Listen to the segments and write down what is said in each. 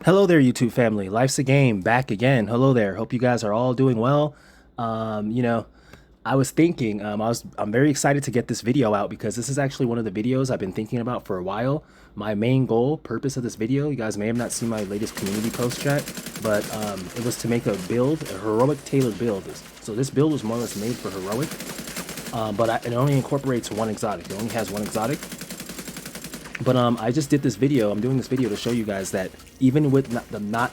Hello there, YouTube family. Life's a game, back again. Hello there. Hope you guys are all doing well. You know, I was thinking, I'm very excited to get this video out because this is actually one of the videos I've been thinking about for a while. My main goal, purpose of this video, you guys may have not seen my latest community post chat, but it was to make a build, a heroic tailored build. So this build was more or less made for heroic, it only incorporates one exotic. It only has one exotic. But I just did this video. I'm doing this video to show you guys that even with the not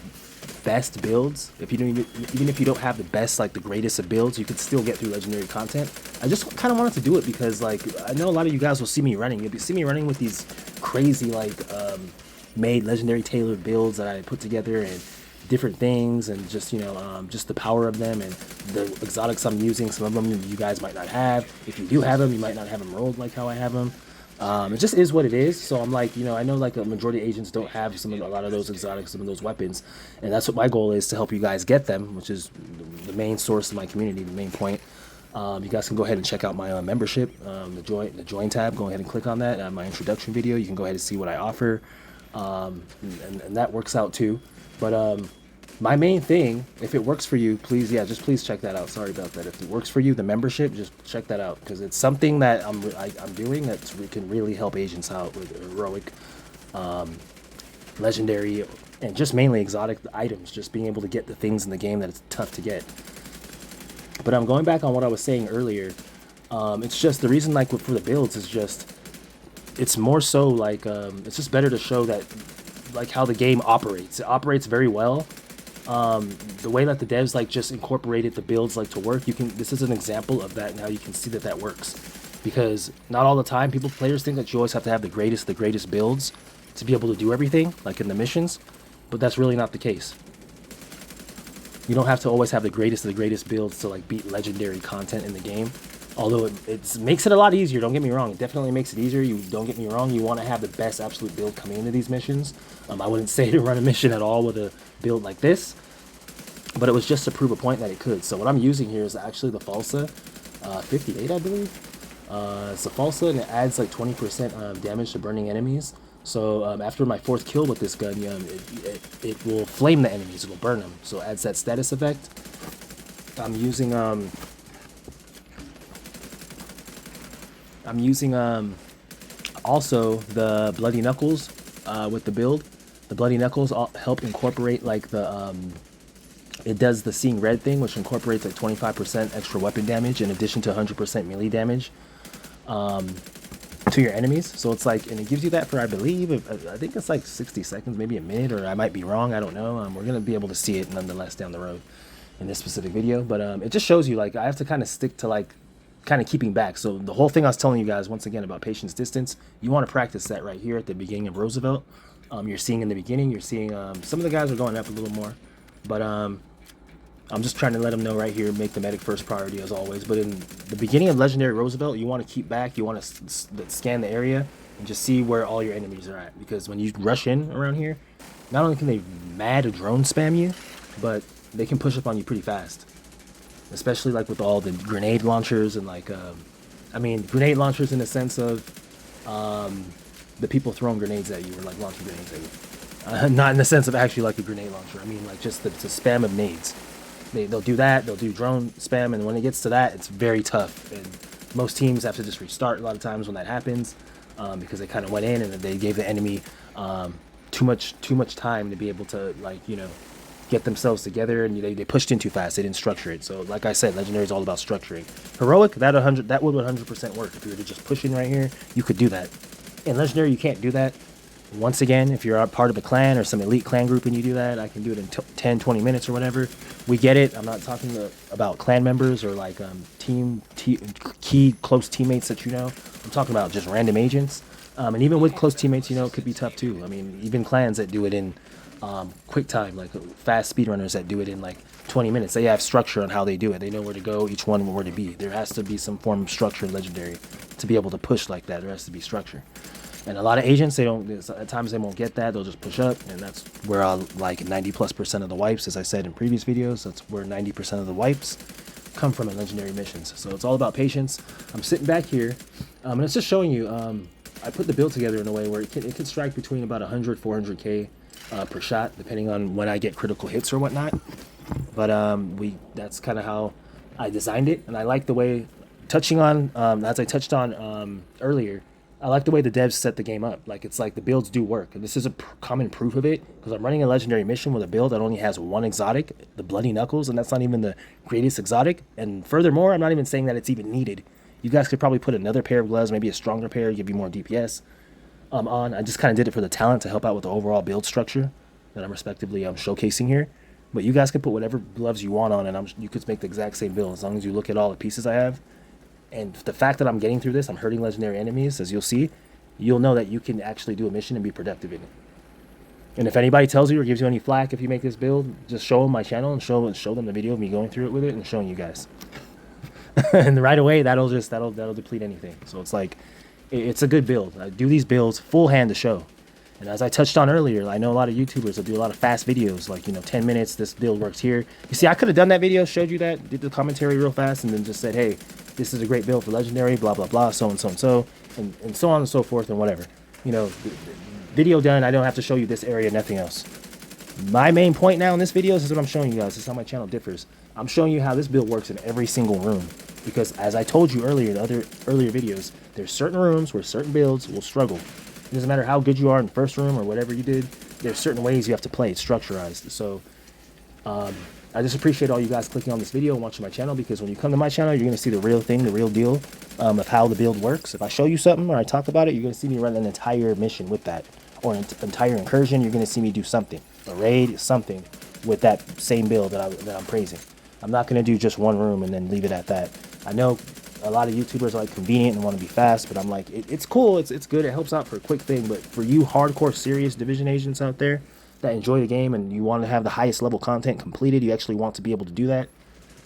best builds, if you don't even if you don't have the best, like the greatest of builds, you could still get through legendary content. I just kind of wanted to do it because like I know a lot of you guys will see me running. You'll see me running with these crazy like made legendary tailored builds that I put together and different things and just just the power of them and the exotics I'm using. Some of them you guys might not have. If you do have them, you might not have them rolled like how I have them. It just is what it is. So I'm like, I know like a majority of agents don't have a lot of those exotics, some of those weapons, and that's what my goal is, to help you guys get them, which is the main source of my community, the main point. You guys can go ahead and check out my membership, the join tab. Go ahead and click on that. My introduction video. You can go ahead and see what I offer, and that works out too. But my main thing, if it works for you, please, just please check that out. Sorry about that. If it works for you, the membership, just check that out because it's something that I'm doing that can really help agents out with heroic, legendary, and just mainly exotic items. Just being able to get the things in the game that it's tough to get. But I'm going back on what I was saying earlier. It's just the reason, like for the builds, is just it's more so like it's just better to show that like how the game operates. It operates very well. The way that the devs like just incorporated the builds like to work, this is an example of that and how you can see that that works, because not all the time players think that you always have to have the greatest builds to be able to do everything like in the missions, but that's really not the case. You don't have to always have the greatest builds to like beat legendary content in the game, although it makes it a lot easier. Don't get me wrong, it definitely makes it easier. Don't get me wrong, you want to have the best absolute build coming into these missions. I wouldn't say to run a mission at all with a build like this, but it was just to prove a point that it could. So what I'm using here is actually the Falsa 58, I believe. It's a Falsa, and it adds like 20% damage to burning enemies. So after my 4th kill with this gun, it will flame the enemies, it will burn them. So it adds that status effect. I'm using also the Bloody Knuckles with the build. The Bloody Knuckles help incorporate like it does the Seeing Red thing, which incorporates like 25% extra weapon damage in addition to 100% melee damage to your enemies. So it's like, and it gives you that for, I believe, I think it's like 60 seconds, maybe a minute, or I might be wrong, I don't know. We're going to be able to see it nonetheless down the road in this specific video. But it just shows you like I have to kind of stick to like kind of keeping back. So the whole thing I was telling you guys once again about patience distance, you want to practice that right here at the beginning of Roosevelt. You're seeing in the beginning, you're seeing some of the guys are going up a little more, but I'm just trying to let them know right here, make the medic first priority as always. But in the beginning of Legendary Roosevelt, you want to keep back, you want to scan the area and just see where all your enemies are at, because when you rush in around here, not only can they mad drone spam you, but they can push up on you pretty fast, especially like with all the grenade launchers and like I mean grenade launchers in the sense of the people throwing grenades at you, or like launching grenades at you, not in the sense of actually like a grenade launcher. I mean like just the spam of nades. They'll do that, they'll do drone spam, and when it gets to that, it's very tough, and most teams have to just restart a lot of times when that happens, because they kind of went in and they gave the enemy too much time to be able to like get themselves together, and they pushed in too fast. They didn't structure it. So like I said, Legendary is all about structuring. Heroic, that would 100% work. If you were to just push in right here, you could do that. In Legendary, you can't do that. Once again, if you're a part of a clan or some elite clan group and you do that, I can do it in 10-20 minutes or whatever. We get it. I'm not talking about clan members or like key close teammates that I'm talking about just random agents. And even with close teammates, it could be tough too. I mean, even clans that do it in quick time, like fast speedrunners that do it in like 20 minutes. They have structure on how they do it. They know where to go, each one where to be. There has to be some form of structure in Legendary to be able to push like that. There has to be structure. And a lot of agents, at times they won't get that. They'll just push up, and that's where like 90+% of the wipes, as I said in previous videos, that's where 90% of the wipes come from in Legendary missions. So it's all about patience. I'm sitting back here, and it's just showing you, I put the build together in a way where it can strike between about 100, 400k per shot, depending on when I get critical hits or whatnot. But that's kind of how I designed it, and I like the way, touching on as I touched on earlier, I like the way the devs set the game up. Like, it's like the builds do work, and this is a common proof of it, because I'm running a legendary mission with a build that only has one exotic, the Bloody Knuckles, and that's not even the greatest exotic. And furthermore, I'm not even saying that it's even needed. You guys could probably put another pair of gloves, maybe a stronger pair, give you more DPS on. I just kind of did it for the talent to help out with the overall build structure that I'm respectively showcasing here. But you guys can put whatever gloves you want on, and you could make the exact same build as long as you look at all the pieces I have. And the fact that I'm getting through this, I'm hurting legendary enemies, as you'll see, you'll know that you can actually do a mission and be productive in it. And if anybody tells you or gives you any flack if you make this build, just show them my channel and show them the video of me going through it with it and showing you guys. And right away, that'll deplete anything. So it's like, it's a good build. I do these builds full hand to show. And as I touched on earlier, I know a lot of YouTubers that do a lot of fast videos, like, 10 minutes, this build works here. You see, I could have done that video, showed you that, did the commentary real fast, and then just said, hey, this is a great build for legendary, blah, blah, blah, so and so and so, and so on and so forth, and whatever. Video done, I don't have to show you this area, nothing else. My main point now in this video is what I'm showing you guys. This is how my channel differs. I'm showing you how this build works in every single room. Because as I told you earlier in earlier videos, there's certain rooms where certain builds will struggle. It doesn't matter how good you are in the first room or whatever you did. There's certain ways you have to play. It's structurized. So I just appreciate all you guys clicking on this video and watching my channel, because when you come to my channel, you're going to see the real thing, the real deal of how the build works. If I show you something or I talk about it, you're going to see me run an entire mission with that, or an entire incursion. You're going to see me do something, a raid, something with that same build that I'm praising. I'm not going to do just one room and then leave it at that. I know a lot of YouTubers are like convenient and want to be fast, but I'm like, it's cool, it's good, it helps out for a quick thing. But for you hardcore serious division agents out there that enjoy the game and you want to have the highest level content completed, you actually want to be able to do that,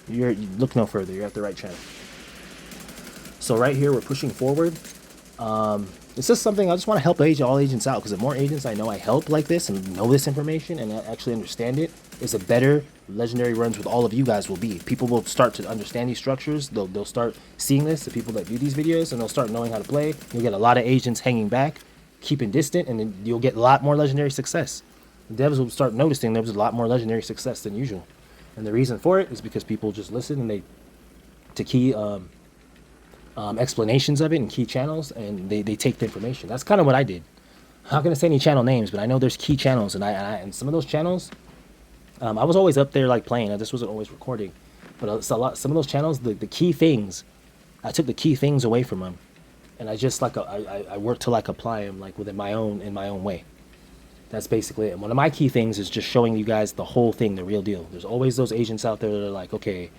you look no further. You're at the right channel. So right here, we're pushing forward. It's just something I just want to help all agents out, because the more agents I know I help like this and know this information and actually understand it, is the better legendary runs with all of you guys will be. People will start to understand these structures. They'll start seeing this, the people that view these videos, and they'll start knowing how to play. You'll get a lot of agents hanging back, keeping distant, and then you'll get a lot more legendary success. The devs will start noticing there was a lot more legendary success than usual. And the reason for it is because people just listen and to key explanations of it and key channels, and they take the information. That's kind of what I did. I'm not gonna say any channel names, but I know there's key channels, and some of those channels, I was always up there like playing. I just wasn't always recording. But it's some of those channels, the key things, I took the key things away from them, and I just I work to apply them in my own way. That's basically it. And one of my key things is just showing you guys the whole thing, the real deal. There's always those agents out there that are like, okay,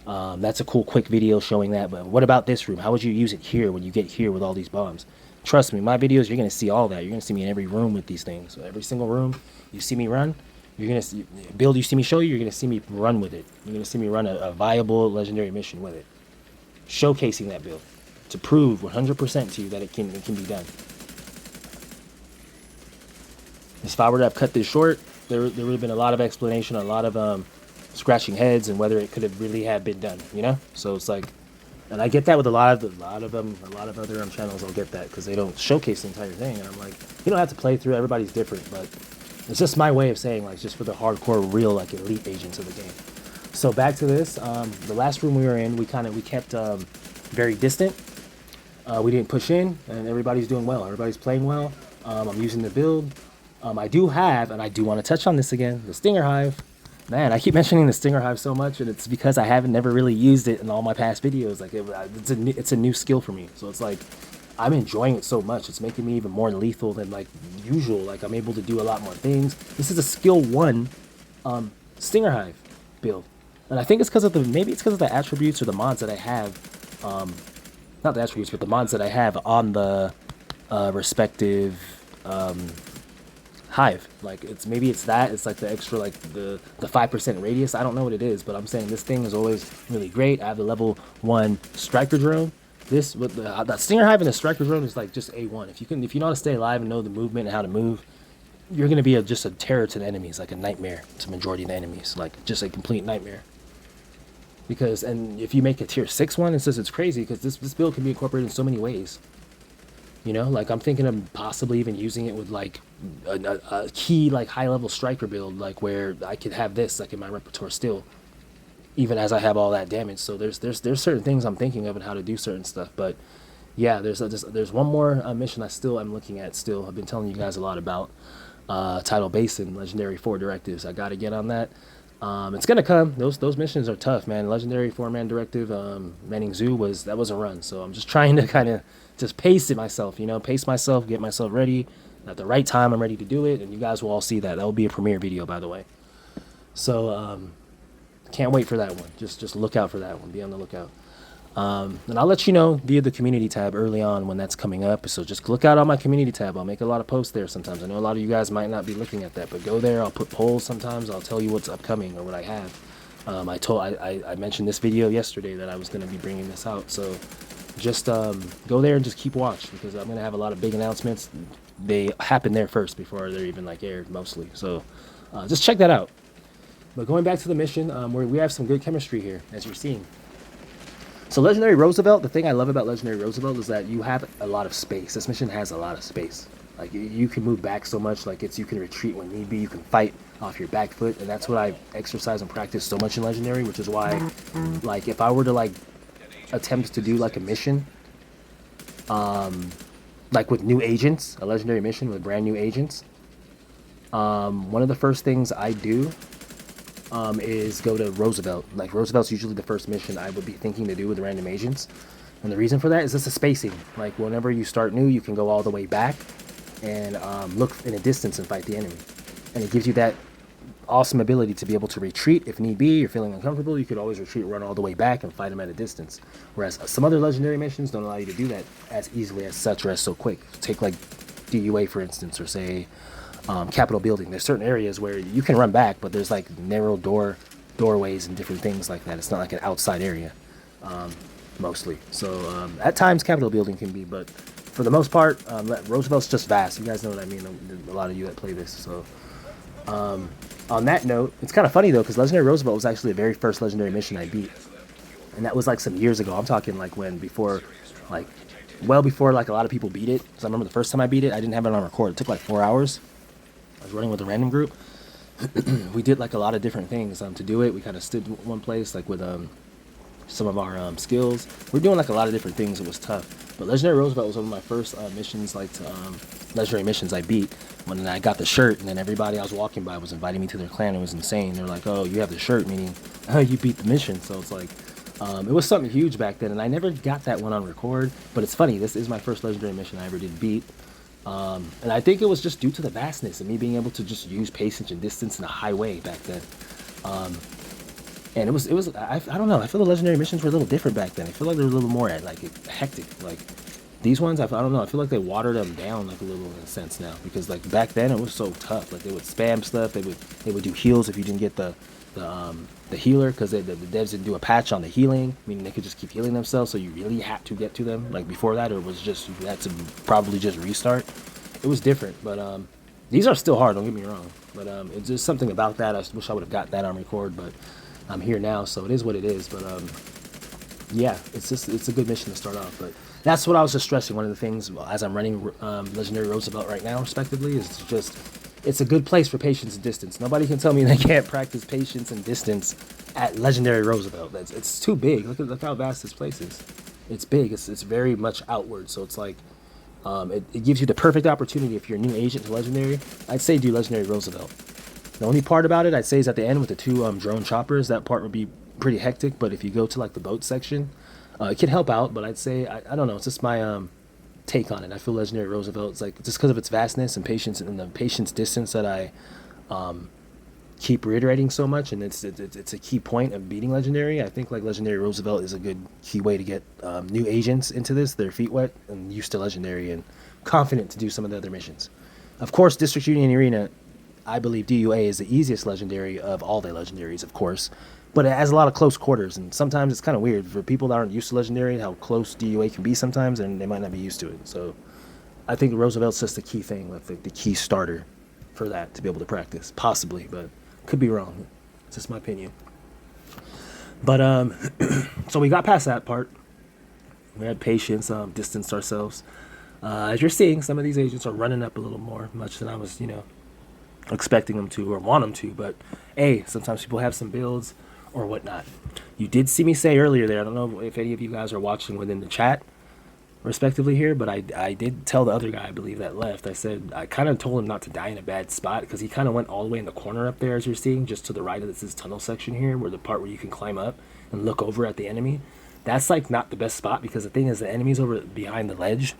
that's a cool quick video showing that, but what about this room? How would you use it here when you get here with all these bombs? Trust me, my videos, you're going to see all that. You're going to see me in every room with these things. So every single room you see me run, you're going to see build you see me show you, you're going to see me run with it. You're going to see me run a viable legendary mission with it, showcasing that build to prove 100% to you that it can be done. If I were to have cut this short, there would have been a lot of explanation, a lot of scratching heads, and whether it could have really had been done, So it's like, and I get that with a lot of other channels. I'll get that because they don't showcase the entire thing, and I'm like, you don't have to play through. Everybody's different, but it's just my way of saying, like, just for the hardcore, real, elite agents of the game. So back to this, the last room we were in, we kept very distant. We didn't push in, and everybody's doing well. Everybody's playing well. I'm using the build. I do have, and I do want to touch on this again, the Stinger Hive. Man, I keep mentioning the Stinger Hive so much, and it's because I haven't never really used it in all my past videos. Like, it's a new skill for me. So it's like, I'm enjoying it so much. It's making me even more lethal than usual. Like, I'm able to do a lot more things. This is a skill 1 Stinger Hive build. And I think it's because of maybe it's because of the attributes or the mods that I have. Not the attributes, but the mods that I have on the respective hive. Like, it's like the extra, the 5% radius. I don't know what it is, but I'm saying this thing is always really great. I have the level 1 striker drone. This with the Stinger Hive and the striker drone is just A1. If you know how to stay alive and know the movement and how to move, you're gonna be just a terror to the enemies, like a nightmare to the majority of the enemies, like just a complete nightmare. And if you make a tier 6 one, it's crazy because this build can be incorporated in so many ways. You know, like I'm thinking of possibly even using it with like a key like high level striker build, like where I could have this like in my repertoire still, even as I have all that damage. So there's certain things I'm thinking of and how to do certain stuff. But yeah, there's one more mission I'm looking at still. I've been telling you guys a lot about Tidal Basin Legendary 4 directives. I got to get on that. It's gonna come. Those missions are tough, man. Legendary 4-man directive. Manning Zoo was a run. So I'm just trying to kind of just pace it myself. You know, pace myself, get myself ready. At the right time, I'm ready to do it, and you guys will all see that. That will be a premiere video, by the way. So can't wait for that one. Just look out for that one. Be on the lookout. And I'll let you know via the community tab early on when that's coming up. So just look out on my community tab. I'll make a lot of posts there sometimes. I know a lot of you guys might not be looking at that, but go there. I'll put polls sometimes. I'll tell you what's upcoming or what I have. I mentioned this video yesterday that I was going to be bringing this out. So just go there and just keep watch, because I'm going to have a lot of big announcements. They happen there first before they're even like aired mostly. So just check that out. But going back to the mission, we have some good chemistry here, as you're seeing. So Legendary Roosevelt, the thing I love about Legendary Roosevelt is that you have a lot of space. This mission has a lot of space. Like you can move back so much, like you can retreat when need be, you can fight off your back foot, and that's what I exercise and practice so much in Legendary, which is why, like, if I were to like attempt to do like a mission, like with new agents, a Legendary mission with brand new agents, one of the first things I do is go to Roosevelt. Like Roosevelt's usually the first mission I would be thinking to do with random agents. And the reason for that is just the spacing. Like whenever you start new, you can go all the way back and look in a distance and fight the enemy. And it gives you that awesome ability to be able to retreat if need be. You're feeling uncomfortable, you could always retreat, run all the way back and fight them at a distance. Whereas some other Legendary missions don't allow you to do that as easily as such or as so quick. Take like DUA for instance, or say Capitol Building. There's certain areas where you can run back, but there's like narrow doorways and different things like that. It's not like an outside area, mostly. So at times Capitol Building can be, but for the most part, Roosevelt's just vast. You guys know what I mean. A lot of you that play this. So on that note, it's kind of funny though, because Legendary Roosevelt was actually the very first Legendary mission I beat, and that was like some years ago. I'm talking like well before like a lot of people beat it. Because I remember the first time I beat it, I didn't have it on record. It took like 4 hours. I was running with a random group. We did like a lot of different things to do it. We kind of stood one place like with some of our skills. We're doing like a lot of different things. It was tough. But Legendary Roosevelt was one of my first missions, like legendary missions I beat. When I got the shirt, and then everybody I was walking by was inviting me to their clan. It was insane. They're like, "Oh, you have the shirt," meaning, "Oh, you beat the mission." So it's like, it was something huge back then, and I never got that one on record. But it's funny. This is my first legendary mission I ever did beat. And I think it was just due to the vastness and me being able to just use patience and distance in a high way back then. And it was I don't know, I feel the legendary missions were a little different back then. I feel like they were a little more like hectic. Like these ones, I don't know, I feel like they watered them down like a little in a sense now, because like back then it was so tough. Like they would spam stuff, they would do heals if you didn't get the healer, because the devs didn't do a patch on the healing, meaning they could just keep healing themselves, so you really had to get to them. Like before that, it was just, you had to probably just restart. It was different, but these are still hard, don't get me wrong, but it's just something about that. I wish I would have got that on record, but I'm here now, so it is what it is. But yeah, it's a good mission to start off. But that's what I was just stressing. One of the things as I'm running Legendary Roosevelt right now, respectively, is just, it's a good place for patience and distance. Nobody can tell me they can't practice patience and distance at Legendary Roosevelt. It's too big. Look how vast this place is. It's big. It's very much outward. So it's like it gives you the perfect opportunity if you're a new agent to Legendary. I'd say do Legendary Roosevelt. The only part about it I'd say is at the end with the 2 drone choppers. That part would be pretty hectic. But if you go to like the boat section, it can help out. But I'd say I don't know. It's just my take on it. I feel Legendary Roosevelt, it's like just because of its vastness and patience and the patience distance that I keep reiterating so much, and it's a key point of beating Legendary. I think like Legendary Roosevelt is a good key way to get new agents into this, their feet wet and used to Legendary and confident to do some of the other missions. Of course, District Union Arena, I believe DUA is the easiest Legendary of all the Legendaries, of course. But it has a lot of close quarters, and sometimes it's kind of weird for people that aren't used to Legendary, how close DUA can be sometimes, and they might not be used to it. So I think Roosevelt's just the key thing, like the key starter for that, to be able to practice, possibly, but could be wrong. It's just my opinion. But so we got past that part. We had patience, distanced ourselves. As you're seeing, some of these agents are running up a little more, much than I was, expecting them to or want them to. But hey, sometimes people have some builds or whatnot. You did see me say earlier there, I don't know if any of you guys are watching within the chat, respectively here, but I did tell the other guy, I believe, that left. I said I kind of told him not to die in a bad spot because he kind of went all the way in the corner up there, as you're seeing, just to the right of this tunnel section here, where the part where you can climb up and look over at the enemy. That's like not the best spot because the thing is the enemies over behind the ledge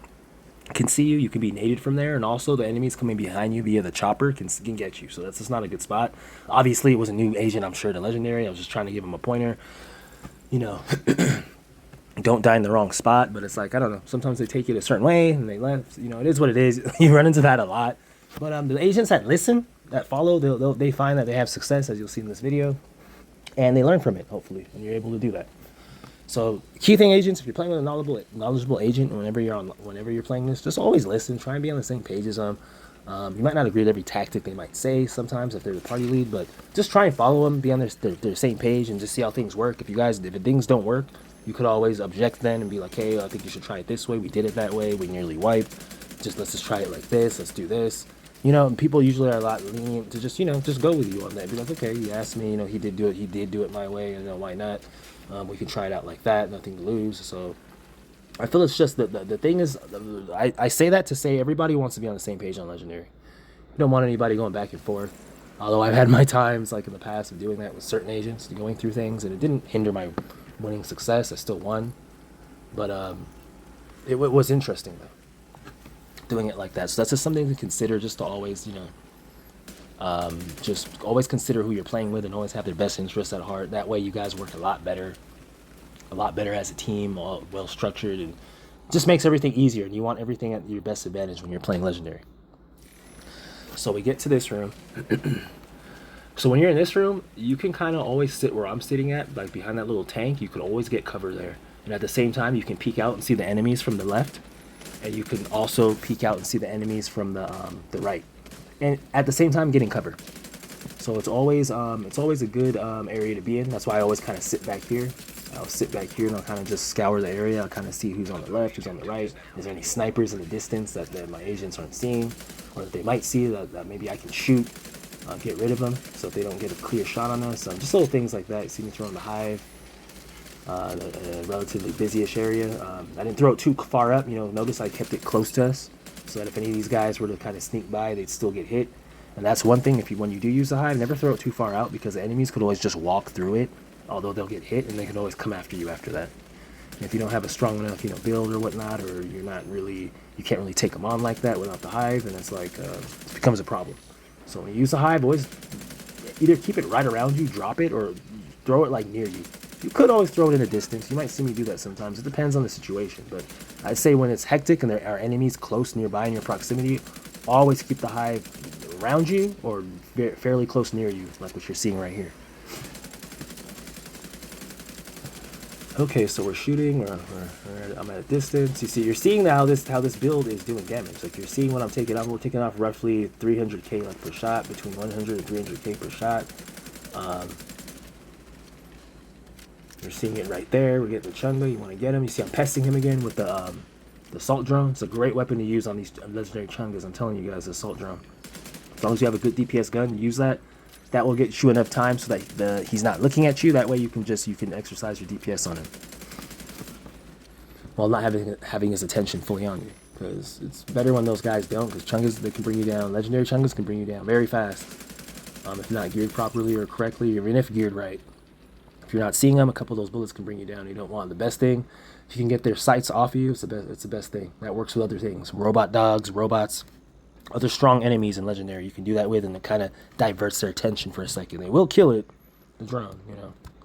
can see you. You can be naded from there, and also the enemies coming behind you via the chopper can get you. So that's just not a good spot. Obviously, it was a new agent, I'm sure, to Legendary. I was just trying to give him a pointer. Don't die in the wrong spot, but it's like, I don't know, sometimes they take it a certain way and they left. It is what it is. You run into that a lot. But the agents that listen, that follow, they find that they have success, as you'll see in this video, and they learn from it, hopefully, and you're able to do that. So key thing, agents, if you're playing with a knowledgeable agent, whenever you're playing this, just always listen. Try and be on the same page as them. You might not agree with every tactic they might say sometimes if they're the party lead, but just try and follow them, be on their same page, and just see how things work. If things don't work, you could always object then and be like, hey, I think you should try it this way. We did it that way. We nearly wiped. Let's just try it like this. Let's do this. And people usually are a lot lenient to just go with you on that. Be like, okay, you asked me, he did do it my way, why not? We can try it out like that, nothing to lose. So I feel it's just the thing is, I say that to say everybody wants to be on the same page on Legendary. You don't want anybody going back and forth. Although I've had my times, like in the past, of doing that with certain agents, going through things, and it didn't hinder my winning success. I still won. But it was interesting, though, doing it like that. So that's just something to consider, just to always, just always consider who you're playing with and always have their best interests at heart. That way you guys work a lot better as a team, all well structured, and just makes everything easier. And you want everything at your best advantage when you're playing Legendary. So we get to this room. So when you're in this room, you can kind of always sit where I'm sitting at, like behind that little tank. You can always get cover there. And at the same time, you can peek out and see the enemies from the left. And you can also peek out and see the enemies from the right. And at the same time, getting cover. So it's always a good area to be in. That's why I always kind of sit back here. I'll sit back here and I'll kind of just scour the area. I'll kind of see who's on the left, who's on the right. Is there any snipers in the distance that my agents aren't seeing? Or that they might see that maybe I can shoot, get rid of them so if they don't get a clear shot on us. Just little things like that. You see me throwing the hive, a relatively busy-ish area. I didn't throw it too far up. Notice I kept it close to us so that if any of these guys were to kind of sneak by, they'd still get hit. And that's one thing, when you do use the hive, never throw it too far out because the enemies could always just walk through it, although they'll get hit, and they can always come after you after that. And if you don't have a strong enough, build or whatnot, or you can't really take them on like that without the hive, and it's like, it becomes a problem. So when you use the hive, always either keep it right around you, drop it, or throw it like near you. You could always throw it in a distance. You might see me do that sometimes. It depends on the situation, but I'd say when it's hectic and there are enemies close nearby in your proximity, always keep the hive around you or fairly close near you, like what you're seeing right here. Okay, so we're shooting. I'm at a distance. You see, you're seeing how this build is doing damage. Like you're seeing what I'm taking off. We're taking off roughly 300k like per shot, between 100 and 300k per shot. You're seeing it right there. We're getting the Chunga. You want to get him. You see, I'm pesting him again with the assault drone. It's a great weapon to use on these legendary Chungas. I'm telling you guys, the assault drone. As long as you have a good DPS gun, use that. That will get you enough time so that he's not looking at you. That way you can exercise your DPS on him while not having his attention fully on you. Because it's better when those guys don't. Because Chungas, they can bring you down. Legendary Chungas can bring you down very fast. If not geared properly or correctly, even if geared right. If you're not seeing them, a couple of those bullets can bring you down. You don't want the best thing. If you can get their sights off you, it's the best thing. That works with other things. Robot dogs, robots, other strong enemies in Legendary. You can do that with, and it kind of diverts their attention for a second. They will kill it, the drone,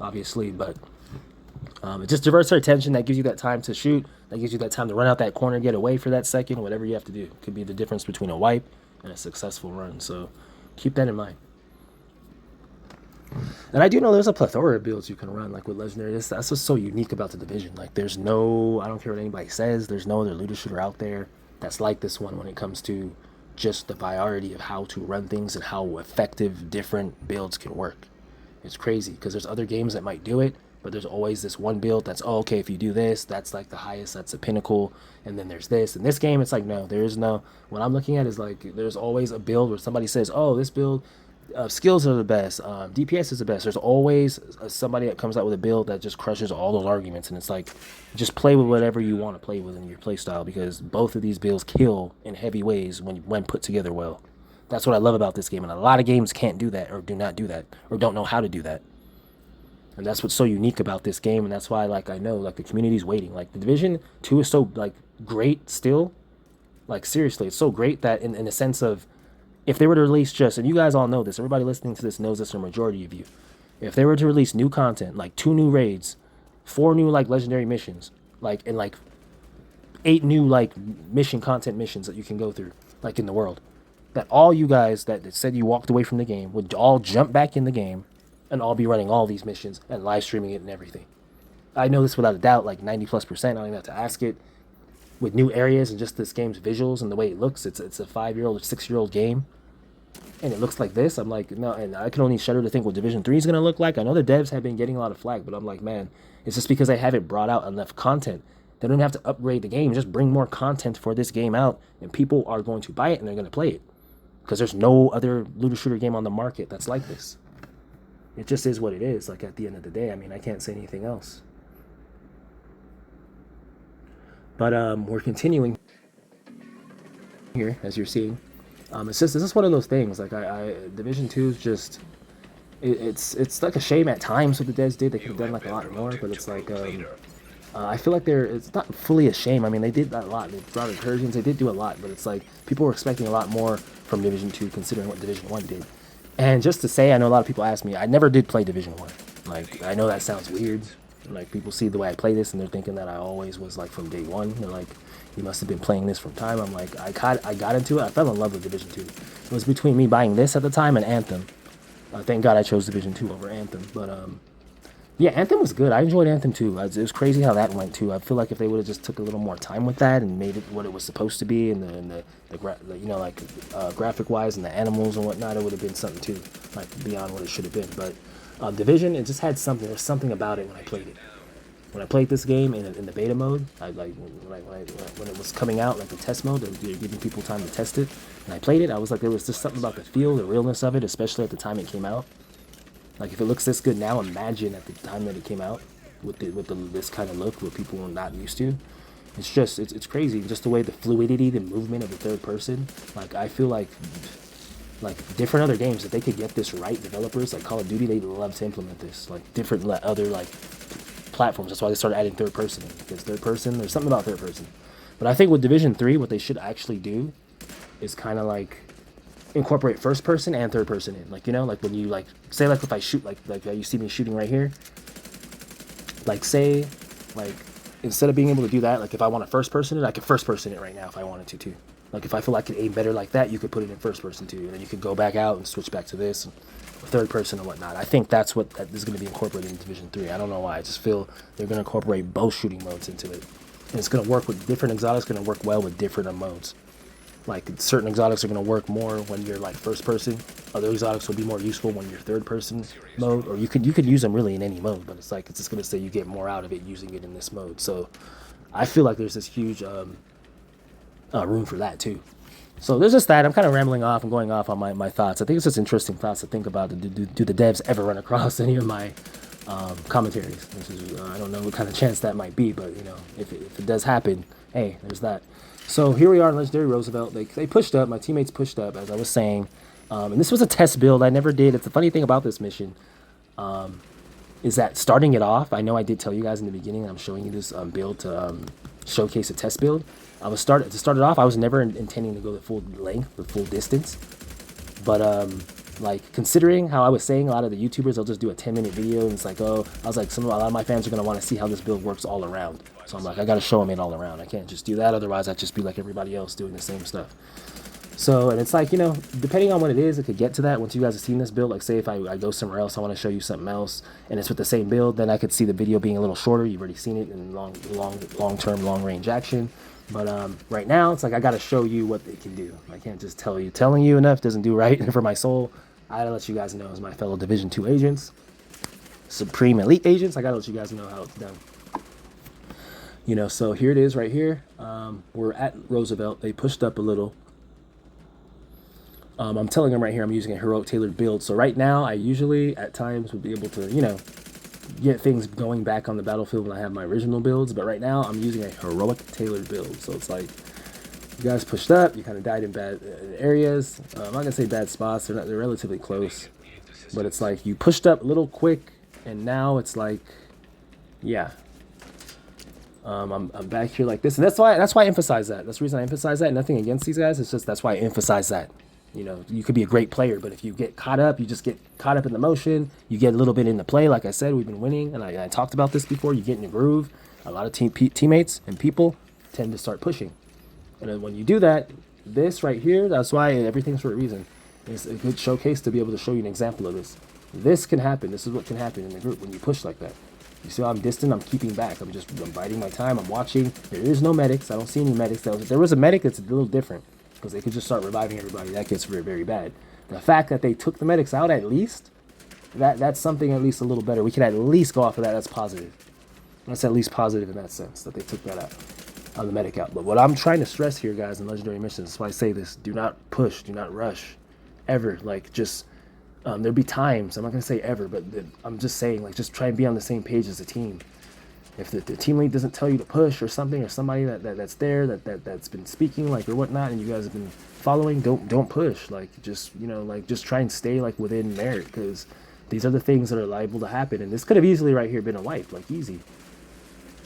obviously, but it just diverts their attention. That gives you that time to shoot. That gives you that time to run out that corner, get away for that second, whatever you have to do. It could be the difference between a wipe and a successful run. So keep that in mind. And I do know there's a plethora of builds you can run, like with Legendary. That's what's so unique about the division. Like, I don't care what anybody says, there's no other looter shooter out there that's like this one when it comes to just the variety of how to run things and how effective different builds can work. It's crazy, because there's other games that might do it, But there's always this one build that's, oh, okay, if you do this, that's like the highest, that's the pinnacle. And then there's this. In this game, it's like, no, there is no. What I'm looking at is like, there's always a build where somebody says, oh, this build, skills are the best, DPS is the best. There's always somebody that comes out with a build that just crushes all those arguments. And it's like, just play with whatever you want to play with in your playstyle, because both of these builds kill in heavy ways when put together well. That's what I love about this game. And a lot of games can't do that, or do not do that, or don't know how to do that. And that's what's so unique about this game, and that's why, like, I know, like, the community's waiting. Like, the Division 2 is so, like, great still. Like, seriously, it's so great that in a sense of, if they were to release just, and you guys all know this, everybody listening to this knows this, or a majority of you, if they were to release new content, like 2 new raids, 4 new, like, legendary missions, like, and, like, 8 new, like, content missions that you can go through, like, in the world, that all you guys that said you walked away from the game would all jump back in the game, and I'll be running all these missions and live streaming it and everything. I know this without a doubt, like 90+%. I don't even have to ask it. With new areas and just this game's visuals and the way it looks, it's a 5-year-old or 6-year-old game, and it looks like this. I'm like, no, and I can only shudder to think what Division 3 is going to look like. I know the devs have been getting a lot of flack, but I'm like, man, it's just because they haven't brought out enough content. They don't have to upgrade the game. Just bring more content for this game out, and people are going to buy it and they're going to play it, because there's no other looter shooter game on the market that's like this. It just is what it is, like, at the end of the day. I mean, I can't say anything else. But we're continuing here, as you're seeing. It's just, this is one of those things, like, Division 2 is just, it's like a shame at times what the devs did. They could have done, like, a lot more, but it's like, I feel like it's not fully a shame. I mean, they did a lot. They brought incursions, they did do a lot, but it's like, people were expecting a lot more from Division 2, considering what Division 1 did. And just to say, I know a lot of people ask me, I never did play Division 1. Like, I know that sounds weird. Like, people see the way I play this, and they're thinking that I always was, like, from day one. They're like, you must have been playing this from time. I'm like, I got into it. I fell in love with Division 2. It was between me buying this at the time and Anthem. Thank God I chose Division 2 over Anthem. But, yeah, Anthem was good. I enjoyed Anthem too. It was crazy how that went too. I feel like if they would have just took a little more time with that and made it what it was supposed to be, and the you know, like, graphic wise and the animals and whatnot, it would have been something too, like, beyond what it should have been. But Division, it just had something. There's something about it when I played it. When I played this game in the beta mode, when it was coming out, like the test mode, they were giving people time to test it, and I played it. I was like, there was just something about the feel, the realness of it, especially at the time it came out. Like, if it looks this good now, imagine at the time that it came out with this kind of look, what people were not used to. It's just, it's crazy. Just the way the fluidity, the movement of the third person. Like, I feel like different other games, if they could get this right, developers like Call of Duty, they'd love to implement this. Like, different other, like, platforms. That's why they started adding third person in, because third person, there's something about third person. But I think with Division 3, what they should actually do is kind of like incorporate first person and third person in. Like, you know, like when you, like, say, like, if I shoot, like you see me shooting right here, like, say, like, instead of being able to do that, like, if I want to first person it, I could first person it right now if I wanted to too. Like, if I feel like I could aim better like that, you could put it in first person too, and then you could go back out and switch back to this and third person and whatnot. I think that's what is going to be incorporated in Division 3. I don't know why. I just feel they're going to incorporate both shooting modes into it, and it's going to work with different exotics. Going to work well with different modes. Like, certain exotics are going to work more when you're, like, first person. Other exotics will be more useful when you're third person mode, or you could use them really in any mode, but it's like, it's just going to say you get more out of it using it in this mode. So I feel like there's this huge room for that too. So there's just that. I'm kind of rambling off and going off on my thoughts. I think it's just interesting thoughts to think about. Do the devs ever run across any of my commentaries? I don't know what kind of chance that might be, but, you know, if it does happen, hey, there's that. So here we are in Legendary Roosevelt. They pushed up. My teammates pushed up, as I was saying. And this was a test build. I never did. It's the funny thing about this mission is that starting it off, I know I did tell you guys in the beginning, I'm showing you this build to showcase a test build. To start it off, I was never intending to go the full length, the full distance. But like, considering how I was saying, a lot of the YouTubers, they'll just do a 10-minute video, and it's like, oh, I was like, a lot of my fans are going to want to see how this build works all around. So I'm like, I got to show them it all around. I can't just do that, otherwise I'd just be like everybody else doing the same stuff. So, and it's like, you know, depending on what it is, it could get to that once you guys have seen this build. Like, say if I go somewhere else, I want to show you something else, and it's with the same build, then I could see the video being a little shorter. You've already seen it in long-term, long-range action. But right now, it's like I got to show you what they can do. I can't just tell you. Telling you enough doesn't do right for my soul. I gotta let you guys know as my fellow Division 2 agents. supreme elite agents, I gotta let you guys know how it's done. You know, so here it is right here. We're at Roosevelt. They pushed up a little. I'm telling them right here I'm using a heroic tailored build. So right now, I usually at times would be able to, you know, get things going back on the battlefield when I have my original builds. But right now, I'm using a heroic tailored build. So it's like you guys pushed up, you kind of died in bad areas. I'm not gonna say bad spots. They're relatively close. But it's like you pushed up a little quick, and now it's like, yeah. I'm back here like this, and that's why I emphasize that. That's the reason I emphasize that. Nothing against these guys. It's just that's why I emphasize that. You know, you could be a great player, but if you get caught up, you just get caught up in the motion. You get a little bit into play. Like I said, we've been winning, and I talked about this before. You get in a groove. A lot of teammates and people tend to start pushing, and then when you do that, this right here, that's why everything's for a reason. It's a good showcase to be able to show you an example of this. This can happen. This is what can happen in the group when you push like that. You see how I'm distant? I'm keeping back. I'm biding my time. I'm watching. There is no medics. I don't see any medics. If there was a medic, it's a little different because they could just start reviving everybody. That gets very, very bad. The fact that they took the medics out at least, that's something at least a little better. We can at least go off of that. That's positive. That's at least positive in that sense that they took that out, on the medic out. But what I'm trying to stress here, guys, in Legendary Missions, that's why I say this, do not push, do not rush, ever. Like, just, there'll be times, I'm not going to say ever, but I'm just saying, like, just try and be on the same page as a team. If the team lead doesn't tell you to push or something, or somebody that's there, that's been speaking, like, or whatnot, and you guys have been following, don't push. Like, just, you know, like, just try and stay, like, within merit, because these are the things that are liable to happen. And this could have easily right here been a wipe, like, easy.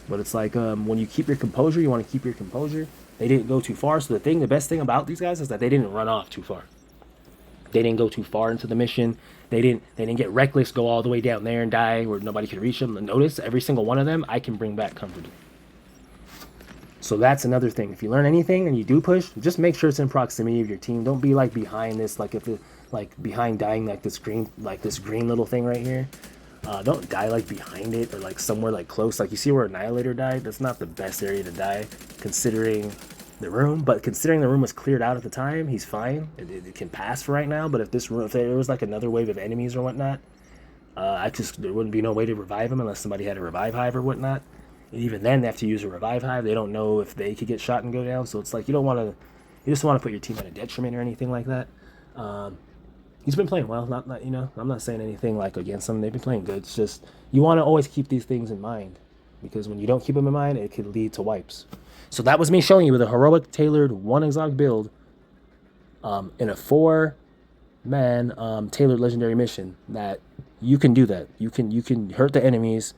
But it's like, when you keep your composure, you want to keep your composure. They didn't go too far, so the best thing about these guys is that they didn't run off too far. They didn't go too far into the mission. They didn't get reckless, go all the way down there and die where nobody could reach them. And notice, every single one of them, I can bring back comfortably. So that's another thing. If you learn anything and you do push, just make sure it's in proximity of your team. Don't be like behind this, like if it, like behind dying like this green little thing right here. Don't die like behind it or like somewhere like close. Like you see where Annihilator died? That's not the best area to die considering the room, but considering the room was cleared out at the time, he's fine. It can pass for right now. But if there was like another wave of enemies or whatnot, there wouldn't be no way to revive him unless somebody had a revive hive or whatnot. And even then, they have to use a revive hive. They don't know if they could get shot and go down. So it's like you just want to put your team at a detriment or anything like that. He's been playing well. Not you know, I'm not saying anything like against them. They've been playing good. It's just you want to always keep these things in mind, because when you don't keep them in mind, it could lead to wipes. So that was me showing you with a heroic tailored 1 exotic build in a 4-man tailored legendary mission that you can do that. You can hurt the enemies.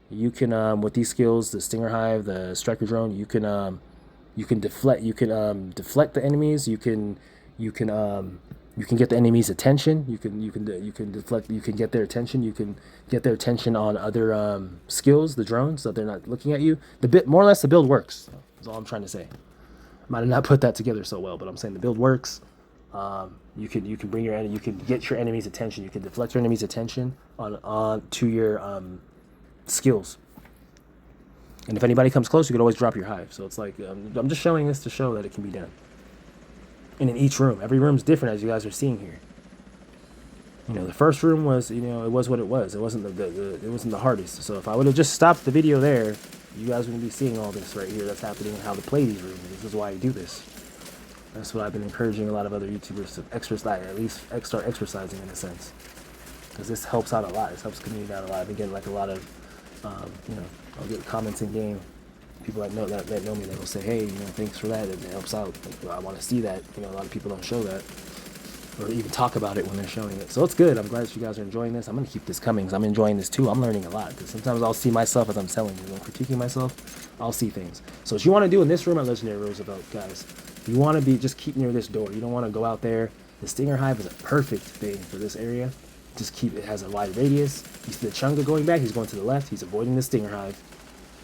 You can with these skills, the Stinger Hive, the Striker Drone, you can deflect the enemies. You can get the enemy's attention. You can deflect. You can get their attention. You can get their attention on other skills, the drones, so they're not looking at you. More or less, the build works. That's all I'm trying to say. I might have not put that together so well, but I'm saying the build works. You can get your enemy's attention. You can deflect your enemy's attention on to your skills. And if anybody comes close, you can always drop your hive. So it's like I'm just showing this to show that it can be done. And in each room, every room's different, as you guys are seeing here. You know, the first room was, you know, it was what it was. It wasn't it wasn't the hardest. So if I would have just stopped the video there, you guys wouldn't be seeing all this right here that's happening and how to play these rooms. This is why I do this. That's what I've been encouraging a lot of other YouTubers to exercise, at least start exercising in a sense, because this helps out a lot. This helps community out a lot. I've been getting like a lot of, you know, I'll get comments in game. People that know me, they will say, "Hey, you know, thanks for that. It helps out. Like, well, I want to see that." You know, a lot of people don't show that, or even talk about it when they're showing it. So it's good. I'm glad that you guys are enjoying this. I'm gonna keep this coming because I'm enjoying this too. I'm learning a lot because sometimes I'll see myself as I'm telling you, when I'm critiquing myself, I'll see things. So what you want to do in this room at Legendary Roosevelt, guys, you want to keep near this door. You don't want to go out there. The Stinger Hive is a perfect thing for this area. It has a wide radius. You see the Chunga going back. He's going to the left. He's avoiding the Stinger Hive.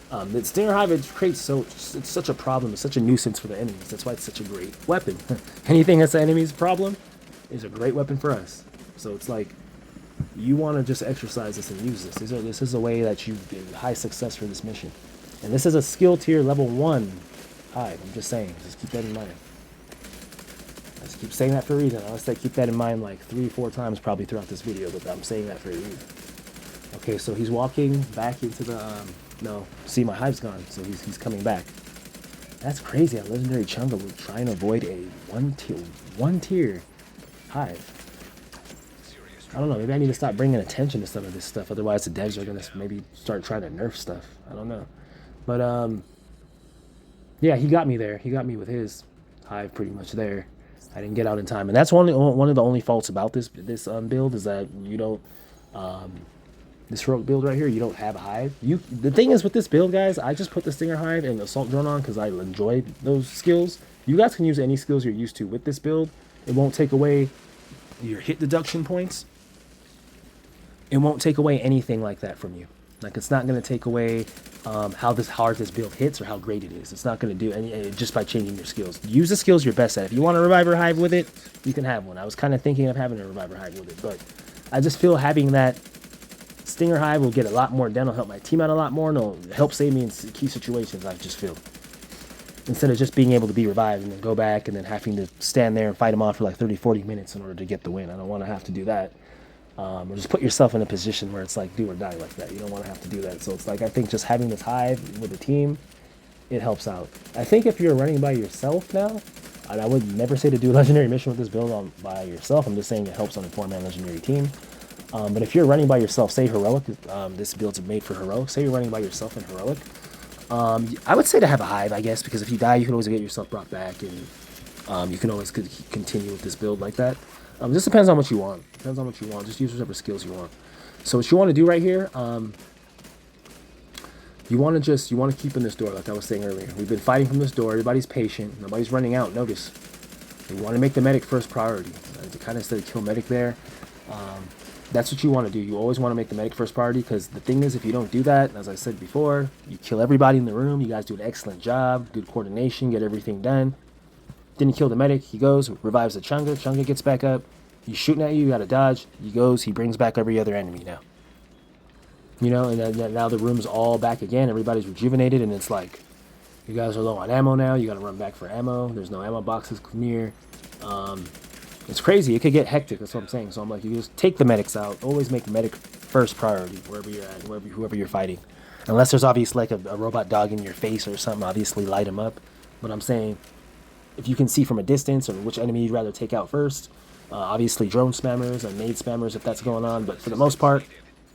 The Stinger Hive, it's such a problem. It's such a nuisance for the enemies. That's why it's such a great weapon. Anything that's the enemy's problem is a great weapon for us. So it's like you want to just exercise this and use this. This is a way that you get high success for this mission. And this is a skill tier level 1 hive. I'm just saying. Just keep that in mind. I just keep saying that for a reason. I always say keep that in mind like 3-4 times probably throughout this video, but I'm saying that for a reason. Okay, so he's walking back into the, no, see, my hive's gone, so he's coming back. That's crazy. A legendary Chunga will try and avoid a one tier hive. I don't know, maybe I need to stop bringing attention to some of this stuff, otherwise the devs are gonna maybe start trying to nerf stuff. I don't know. But yeah, he got me there. He got me with his hive pretty much there. I didn't get out in time, and that's one of the only faults about this build is that you don't this heroic build right here, you don't have a hive. The thing is with this build, guys, I just put the Stinger Hive and Assault Drone on because I enjoy those skills. You guys can use any skills you're used to with this build. It won't take away your hit deduction points. It won't take away anything like that from you. Like, it's not going to take away how hard this build hits or how great it is. It's not going to do any just by changing your skills. Use the skills you're best at. If you want a Reviver Hive with it, you can have one. I was kind of thinking of having a Reviver Hive with it, but I just feel having that Stinger Hive will get a lot more done. It'll help my team out a lot more, and it'll help save me in key situations, I just feel. Instead of just being able to be revived and then go back and then having to stand there and fight them off for like 30, 40 minutes in order to get the win. I don't want to have to do that. Or just put yourself in a position where it's like do or die like that. You don't want to have to do that. So it's like, I think just having this hive with a team, it helps out. I think if you're running by yourself now, and I would never say to do a legendary mission with this build by yourself. I'm just saying it helps on a 4-man legendary team. But if you're running by yourself, say heroic, this build's made for heroic. Say you're running by yourself in heroic. I would say to have a hive, I guess, because if you die, you can always get yourself brought back, and you can always continue with this build like that. Just depends on what you want. Depends on what you want. Just use whatever skills you want. So what you want to do right here, you want to keep in this door, like I was saying earlier. We've been fighting from this door. Everybody's patient. Nobody's running out. Notice. You want to make the medic first priority. To kind of instead of kill medic there. That's what you want to do. You always want to make the medic first priority, because the thing is, if you don't do that, as I said before, you kill everybody in the room. You guys do an excellent job, good coordination, get everything done. Then you kill the medic. He goes, revives the Chunga. Chunga gets back up. He's shooting at you. You got to dodge. He goes. He brings back every other enemy now. You know, and then now the room's all back again. Everybody's rejuvenated, and it's like, you guys are low on ammo now. You got to run back for ammo. There's no ammo boxes near. It's crazy. It could get hectic. That's what I'm saying. So I'm like, you just take the medics out. Always make medic first priority wherever you're at, whoever you're fighting. Unless there's obviously like a robot dog in your face or something, obviously light them up. But I'm saying, if you can see from a distance or which enemy you'd rather take out first, obviously drone spammers and nade spammers if that's going on. But for the most part,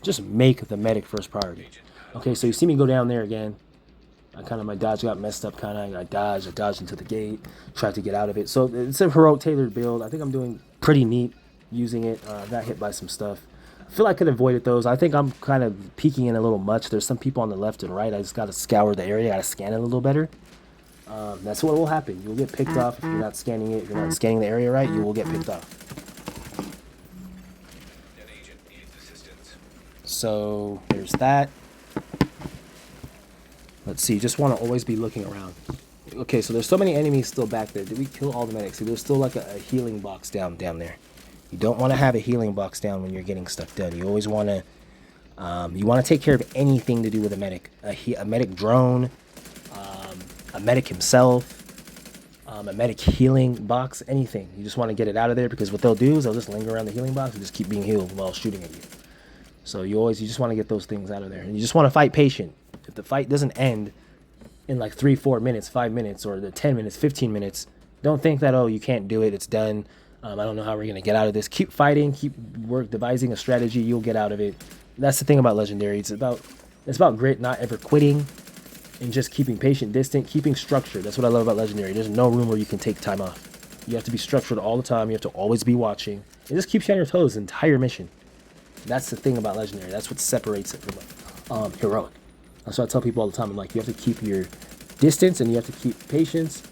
just make the medic first priority. Okay, so you see me go down there again. My dodge got messed up, I dodged into the gate, tried to get out of it. So it's a heroic tailored build. I think I'm doing pretty neat using it. Got hit by some stuff. I feel I could avoid it those. I think I'm kind of peeking in a little much. There's some people on the left and right. I just got to scour the area. I got to scan it a little better. That's what will happen. You'll get picked off if you're not scanning it. If you're not scanning the area right, you will get picked off. So there's that. Let's see, just want to always be looking around. Okay, so there's so many enemies still back there. Did we kill all the medics? See, there's still like a healing box down there. You don't want to have a healing box down when you're getting stuff done. You always want to take care of anything to do with a medic. A medic drone, a medic himself, a medic healing box, anything. You just want to get it out of there, because what they'll do is they'll just linger around the healing box and just keep being healed while shooting at you. So you just want to get those things out of there. And you just want to fight patient. If the fight doesn't end in like 3, 4 minutes, 5 minutes, or the 10 minutes, 15 minutes, don't think that, oh, you can't do it, it's done. I don't know how we're going to get out of this. Keep fighting, keep devising a strategy, you'll get out of it. That's the thing about Legendary. It's about grit, not ever quitting, and just keeping patient, distant, keeping structure. That's what I love about Legendary. There's no room where you can take time off. You have to be structured all the time. You have to always be watching. It just keeps you on your toes the entire mission. That's the thing about Legendary. That's what separates it from Heroic. That's what I tell people all the time. I'm like, you have to keep your distance, and you have to keep patience,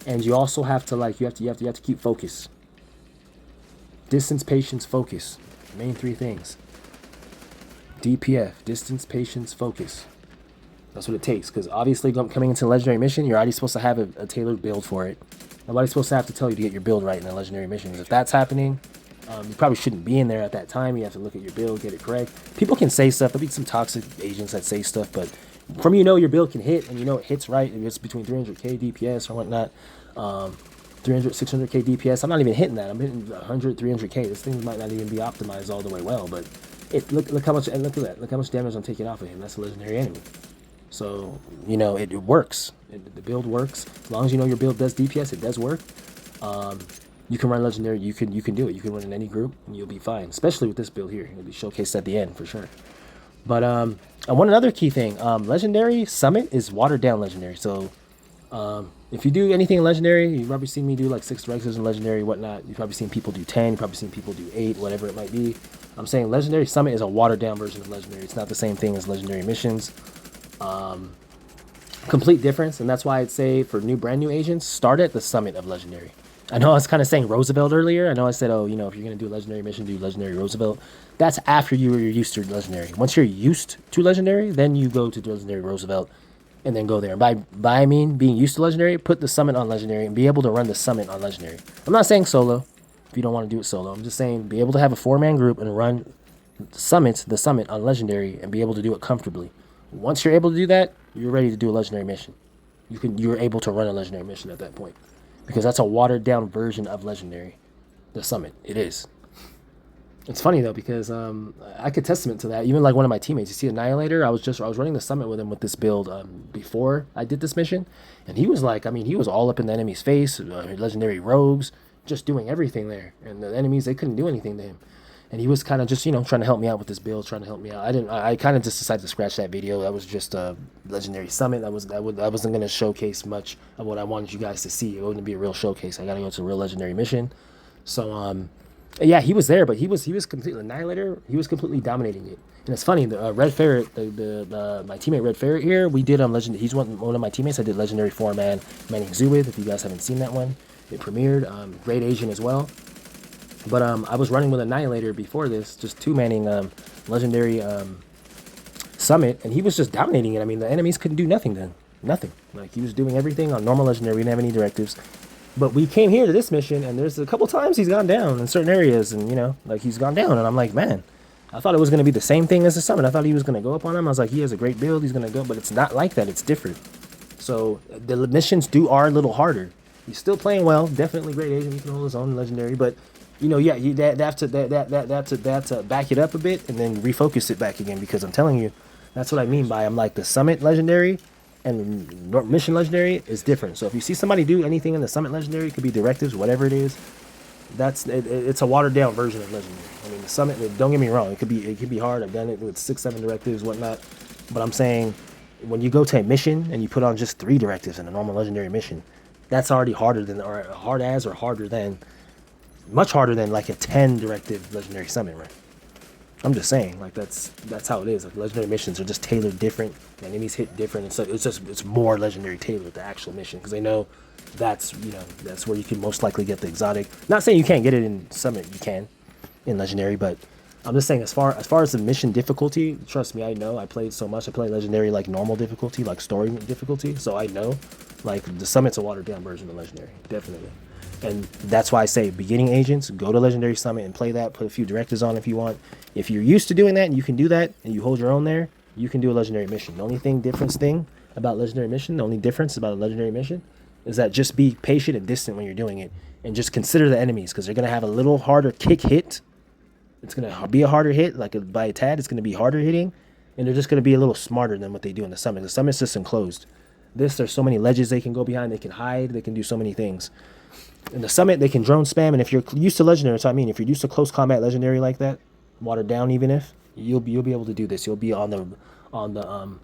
and you also have to you have to keep focus. Distance, patience, focus. Main 3 things. DPF, distance, patience, focus. That's what it takes, because obviously coming into a Legendary mission, you're already supposed to have a tailored build for it. Nobody's supposed to have to tell you to get your build right in a Legendary mission. If that's happening, you probably shouldn't be in there at that time. You have to look at your build, get it correct. People can say stuff. There'll be some toxic agents that say stuff, but from your build can hit, and it hits right. If it's between 300k DPS or whatnot, 300, 600k DPS. I'm not even hitting that. I'm hitting 100, 300k. This thing might not even be optimized all the way well, but Look how much, and look at that. Look how much damage I'm taking off of him. That's a legendary enemy. So, you know, it works. The build works. As long as you know your build does DPS, it does work. You can run legendary. You can do it. You can run in any group, and you'll be fine. Especially with this build here, it'll be showcased at the end for sure. But and one another key thing, legendary summit is watered down legendary. So if you do anything in legendary, you've probably seen me do like 6 directors in legendary, whatnot. You've probably seen people do 10. You've probably seen people do 8, whatever it might be. I'm saying legendary summit is a watered down version of legendary. It's not the same thing as legendary missions. Complete difference, and that's why I'd say for brand new agents, start at the summit of legendary. I know I was kind of saying Roosevelt earlier. I know I said, oh, you know, if you're going to do a legendary mission, do legendary Roosevelt. That's after you're used to legendary. Once you're used to legendary, then you go to legendary Roosevelt and then go there. By I mean being used to legendary, put the summit on legendary and be able to run the summit on legendary. I'm not saying solo if you don't want to do it solo. I'm just saying be able to have a 4-man group and run the summit on legendary and be able to do it comfortably. Once you're able to do that, you're ready to do a legendary mission. You're able to run a legendary mission at that point. Because that's a watered down version of legendary. The summit. It is. It's funny though, because I could testament to that. Even like one of my teammates, you see Annihilator, I was running the summit with him with this build before I did this mission. And he was like, I mean, he was all up in the enemy's face, legendary rogues, just doing everything there. And the enemies, they couldn't do anything to him. And he was kind of just, you know, trying to help me out with this build, trying to help me out. I kind of just decided to scratch that video. That was just a legendary summit. I wasn't going to showcase much of what I wanted you guys to see. It wouldn't be a real showcase. I got to go to a real legendary mission. So, yeah, he was there, but he was completely Annihilator. He was completely dominating it. And it's funny, the Red Ferret, my teammate Red Ferret here, we did legend. He's one of my teammates. I did legendary 4-man manning zoo with. If you guys haven't seen that one, it premiered. Great Asian as well. But I was running with Annihilator before this, just 2-manning legendary summit, and he was just dominating it. I mean, the enemies couldn't do nothing then. Nothing. Like, he was doing everything on normal legendary. We didn't have any directives. But we came here to this mission, and there's a couple times he's gone down in certain areas, and, you know, like, he's gone down. And I'm like, man, I thought it was going to be the same thing as the summit. I thought he was going to go up on him. I was like, he has a great build. He's going to go. But it's not like that. It's different. So the missions are a little harder. He's still playing well. Definitely great agent. He can hold his own legendary. But you know, yeah, you have to back it up a bit and then refocus it back again, because I'm telling you, that's what I mean by I'm like the summit legendary and mission legendary is different. So if you see somebody do anything in the summit legendary, it could be directives, whatever it is, it's a watered down version of legendary. I mean, the summit, don't get me wrong, it could be hard. I've done it with 6-7 directives, whatnot. But I'm saying when you go to a mission and you put on just 3 directives in a normal legendary mission, that's already harder than, or harder than, much harder than like a 10 directive legendary summit, right? I'm just saying, like, that's how it is. Like, legendary missions are just tailored different. The enemies hit different, and so it's more legendary tailored, the actual mission, because they know that's where you can most likely get the exotic. Not saying you can't get it in summit, you can in legendary, but I'm just saying as far as the mission difficulty, trust me, I know. I played so much. I played legendary like normal difficulty, like story difficulty, so I know. Like, the summit's a watered down version of legendary, definitely. And that's why I say beginning agents, go to Legendary Summit and play that. Put a few directives on if you want. If you're used to doing that and you can do that and you hold your own there, you can do a Legendary Mission. The only difference about Legendary Mission, the only difference about a Legendary Mission is that just be patient and distant when you're doing it. And just consider the enemies, because they're going to have a little harder kick hit. It's going to be a harder hit. Like by a tad, it's going to be harder hitting. And they're just going to be a little smarter than what they do in the Summit. The Summit system closed. There's so many ledges they can go behind. They can hide. They can do so many things. In the summit, they can drone spam, and if you're used to legendary, that's what I mean. If you're used to close combat legendary like that, watered down, even if you'll be able to do this, you'll be on the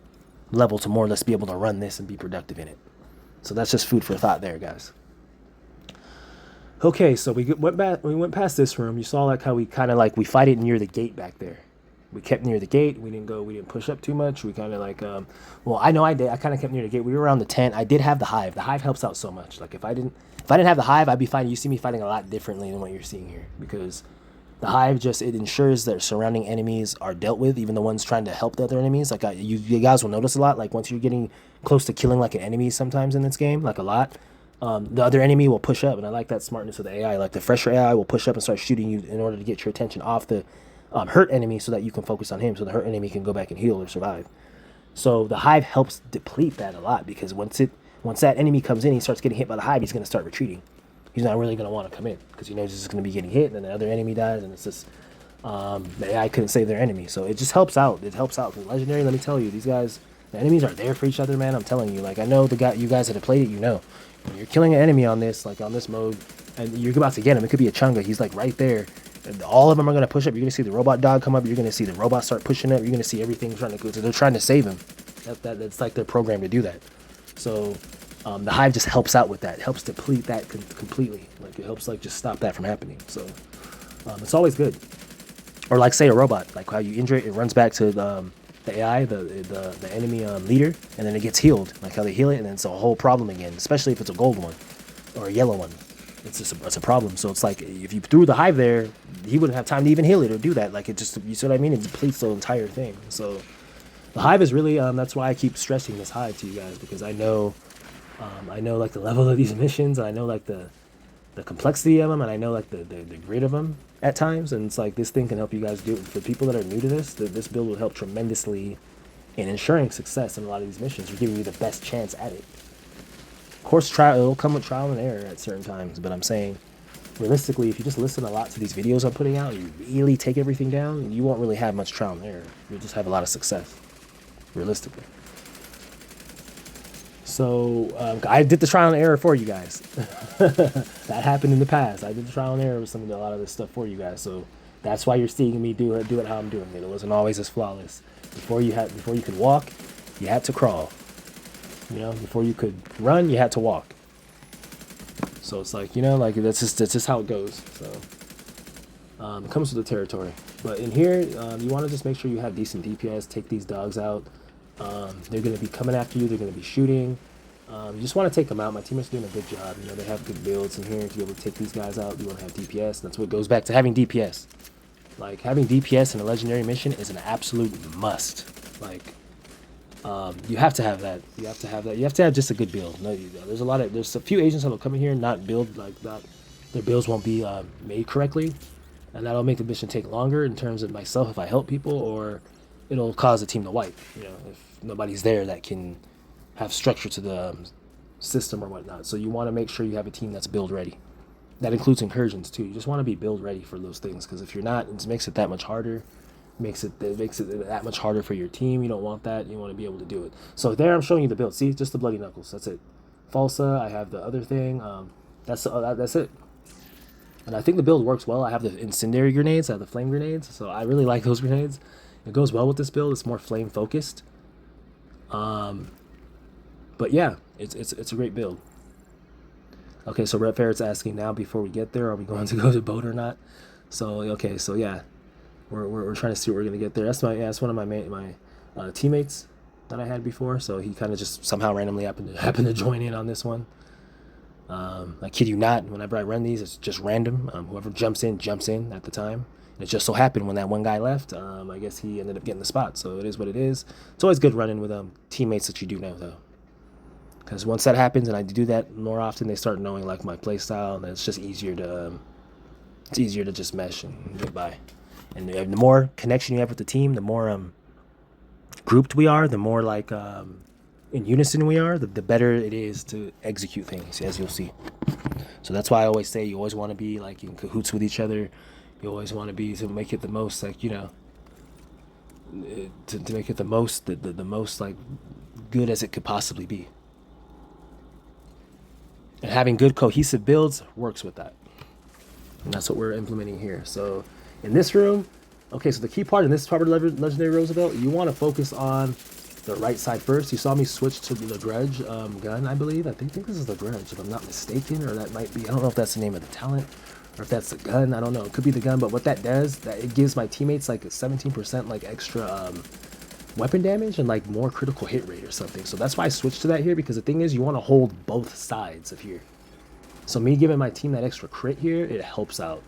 level to more or less be able to run this and be productive in it. So that's just food for thought there, guys. Okay, so we went past this room. You saw like how we kind of like we fight it near the gate back there. We kept near the gate. We didn't push up too much. We kind of like, well, I know I did. I kind of kept near the gate. We were around the tent. I did have the hive. The hive helps out so much. Like if I didn't have the hive, I'd be fighting. You see me fighting a lot differently than what you're seeing here, because the hive it ensures that surrounding enemies are dealt with, even the ones trying to help the other enemies. Like you guys will notice a lot. Like once you're getting close to killing like an enemy, sometimes in this game, like a lot, the other enemy will push up, and I like that smartness of the AI. Like the fresher AI will push up and start shooting you in order to get your attention off the hurt enemy, so that you can focus on him, so the hurt enemy can go back and heal or survive. So the hive helps deplete that a lot, because once that enemy comes in, he starts getting hit by the hive, he's going to start retreating. He's not really going to want to come in, because he knows he's going to be getting hit, and then the other enemy dies, and it's just the AI couldn't save their enemy. So it just helps out. It helps out. 'Cause legendary, let me tell you, these guys, the enemies are there for each other, man. I'm telling you. Like, I know you guys that have played it, you know. When you're killing an enemy on this, like on this mode, and you're about to get him, it could be a Chunga. He's like right there. And all of them are going to push up. You're going to see the robot dog come up. You're going to see the robot start pushing up. You're going to see everything trying to go. So they're trying to save him. That's like their program to do that. So the hive just helps out with that. It helps deplete that completely. Like it helps like just stop that from happening. So it's always good. Or like say a robot, like how you injure it, it runs back to the AI, the enemy leader, and then it gets healed. Like how they heal it, and then it's a whole problem again. Especially if it's a gold one or a yellow one. It's a problem. So it's like if you threw the hive there, he wouldn't have time to even heal it or do that. Like it just, you see what I mean? It depletes the entire thing. So the hive is really that's why I keep stressing this hive to you guys, because I know like the level of these missions, and I know like the complexity of them, and I know like the grid of them at times, and it's like this thing can help you guys do it. For people that are new to this, this build will help tremendously in ensuring success in a lot of these missions. We're giving you the best chance at it. Of course, it'll come with trial and error at certain times, but I'm saying realistically, if you just listen a lot to these videos I'm putting out, and you really take everything down, you won't really have much trial and error. You'll just have a lot of success, realistically. So I did the trial and error for you guys. That happened in the past. I did the trial and error with a lot of this stuff for you guys. So that's why you're seeing me do it how I'm doing it. It wasn't always as flawless. Before you could walk, you had to crawl. You know, before you could run, you had to walk. So it's like, you know, like that's just how it goes. So it comes with the territory. But in here, you want to just make sure you have decent DPS. Take these dogs out. They're going to be coming after you. They're going to be shooting. You just want to take them out. My teammates are doing a good job. You know, they have good builds in here to be able to take these guys out. You want to have DPS. That's what goes back to having DPS. Like having DPS in a legendary mission is an absolute must. Like you have to have that. You have to have that. You have to have just a good build. No, there's a few agents that will come in here and not build like that. Their builds won't be made correctly, and that'll make the mission take longer in terms of myself if I help people, or it'll cause the team to wipe. You know, if nobody's there that can have structure to the system or whatnot. So you want to make sure you have a team that's build ready. That includes incursions too. You just want to be build ready for those things, because if you're not, it makes it that much harder. It makes it that much harder for your team. You don't want that. You want to be able to do it. So there, I'm showing you the build. See, just the bloody knuckles. That's it. Falsa. I have the other thing. That's it. And I think the build works well. I have the incendiary grenades. I have the flame grenades. So I really like those grenades. It goes well with this build. It's more flame focused. But yeah, it's a great build. Okay, so Red Ferret's asking now, before we get there, are we going to go to boat or not? So okay, so yeah, we're trying to see what we're gonna get there. That's one of my teammates that I had before. So he kind of just somehow randomly happened to join in on this one. I kid you not, whenever I run these, it's just random. Whoever jumps in at the time. And it just so happened when that one guy left, I guess he ended up getting the spot. So it is what it is. It's always good running with teammates that you do know, though. Because once that happens, and I do that more often, they start knowing like my play style, and it's just easier to just mesh and get by. And the more connection you have with the team, the more grouped we are, the more like in unison we are, the better it is to execute things, as you'll see. So that's why I always say you always want to be like in cahoots with each other. You always want to be to make it the most, like, you know, to make it the most like good as it could possibly be. And having good cohesive builds works with that. And that's what we're implementing here. So in this room, okay, so the key part in this part of Legendary Roosevelt, you want to focus on the right side first. You saw me switch to the Grudge gun, I believe. I think this is the Grudge, if I'm not mistaken, or that might be, I don't know if that's the name of the talent, or if that's the gun, I don't know. It could be the gun, but what that does, that it gives my teammates like a 17% like extra weapon damage and like more critical hit rate or something. So that's why I switched to that here, because the thing is, you want to hold both sides of here. So me giving my team that extra crit here, it helps out,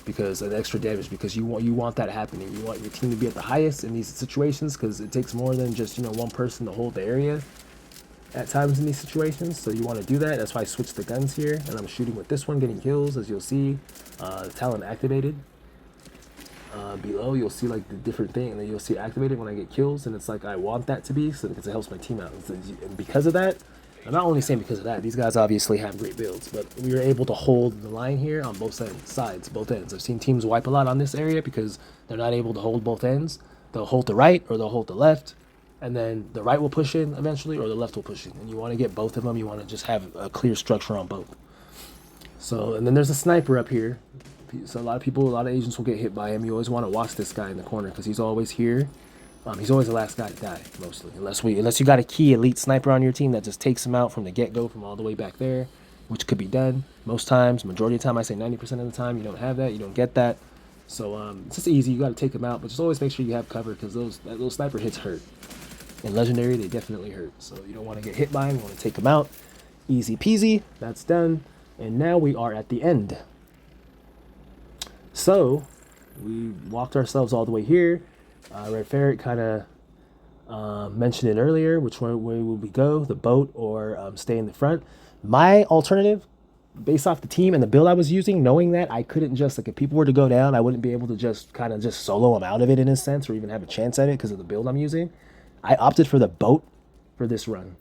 because of the extra damage, because you want that happening. You want your team to be at the highest in these situations, because it takes more than just, you know, one person to hold the area at times in these situations. So you want to do that. That's why I switched the guns here, and I'm shooting with this one, getting kills, as you'll see. Talent activated. Below you'll see like the different thing, and then you'll see activated when I get kills, and it's like I want that to be, so because it helps my team out. And because of that, I'm not only saying because of that. These guys obviously have great builds, but we were able to hold the line here on both sides, both ends. I've seen teams wipe a lot on this area because they're not able to hold both ends. They'll hold the right or they'll hold the left, and then the right will push in eventually, or the left will push in. And you want to get both of them. You want to just have a clear structure on both. So, and then there's a sniper up here. So a lot of agents will get hit by him. You always want to watch this guy in the corner because he's always here. He's always the last guy to die, mostly. Unless you got a key elite sniper on your team that just takes him out from the get-go from all the way back there, which could be done most times. Majority of the time, I say 90% of the time, you don't have that, you don't get that. So it's just easy. You got to take him out, but just always make sure you have cover because those sniper hits hurt. In Legendary, they definitely hurt. So you don't want to get hit by him. You want to take him out. Easy peasy. That's done. And now we are at the end. So we walked ourselves all the way here. Red Ferret kind of mentioned it earlier. Which way will we go? The boat or stay in the front? My alternative, based off the team and the build I was using, knowing that I couldn't just, like, if people were to go down, I wouldn't be able to just kind of just solo them out of it in a sense, or even have a chance at it because of the build I'm using. I opted for the boat for this run.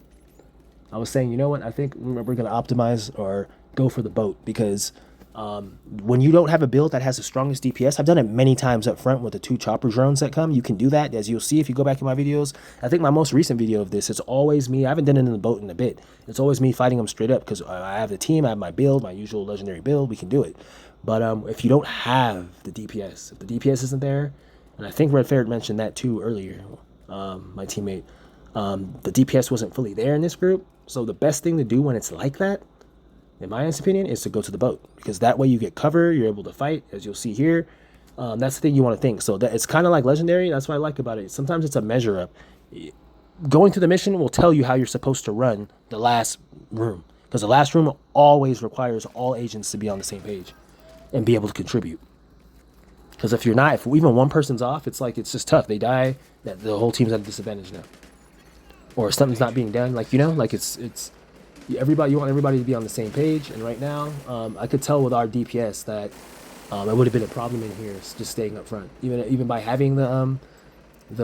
I was saying, you know what? I think we're going to optimize or go for the boat because when you don't have a build that has the strongest DPS, I've done it many times up front with the 2 chopper drones that come. You can do that, as you'll see if you go back in my videos. I think my most recent video of this, it's always me. I haven't done it in the boat in a bit. It's always me fighting them straight up because I have the team, I have my build, my usual legendary build. We can do it. But if you don't have the DPS, if the DPS isn't there, and I think Red Ferret mentioned that too earlier, my teammate, the DPS wasn't fully there in this group. So the best thing to do when it's like that, in my honest opinion, is to go to the boat because that way you get cover, you're able to fight, as you'll see here. That's the thing you want to think. So that it's kind of like Legendary. That's what I like about it. Sometimes it's a measure up. Going through the mission will tell you how you're supposed to run the last room because the last room always requires all agents to be on the same page and be able to contribute. Because if you're not, if even one person's off, it's like it's just tough. They die, that the whole team's at a disadvantage now, or something's not being done. Like, you know, like it's. Everybody, you want everybody to be on the same page, and right now, I could tell with our DPS that it would have been a problem in here just staying up front. Even by having the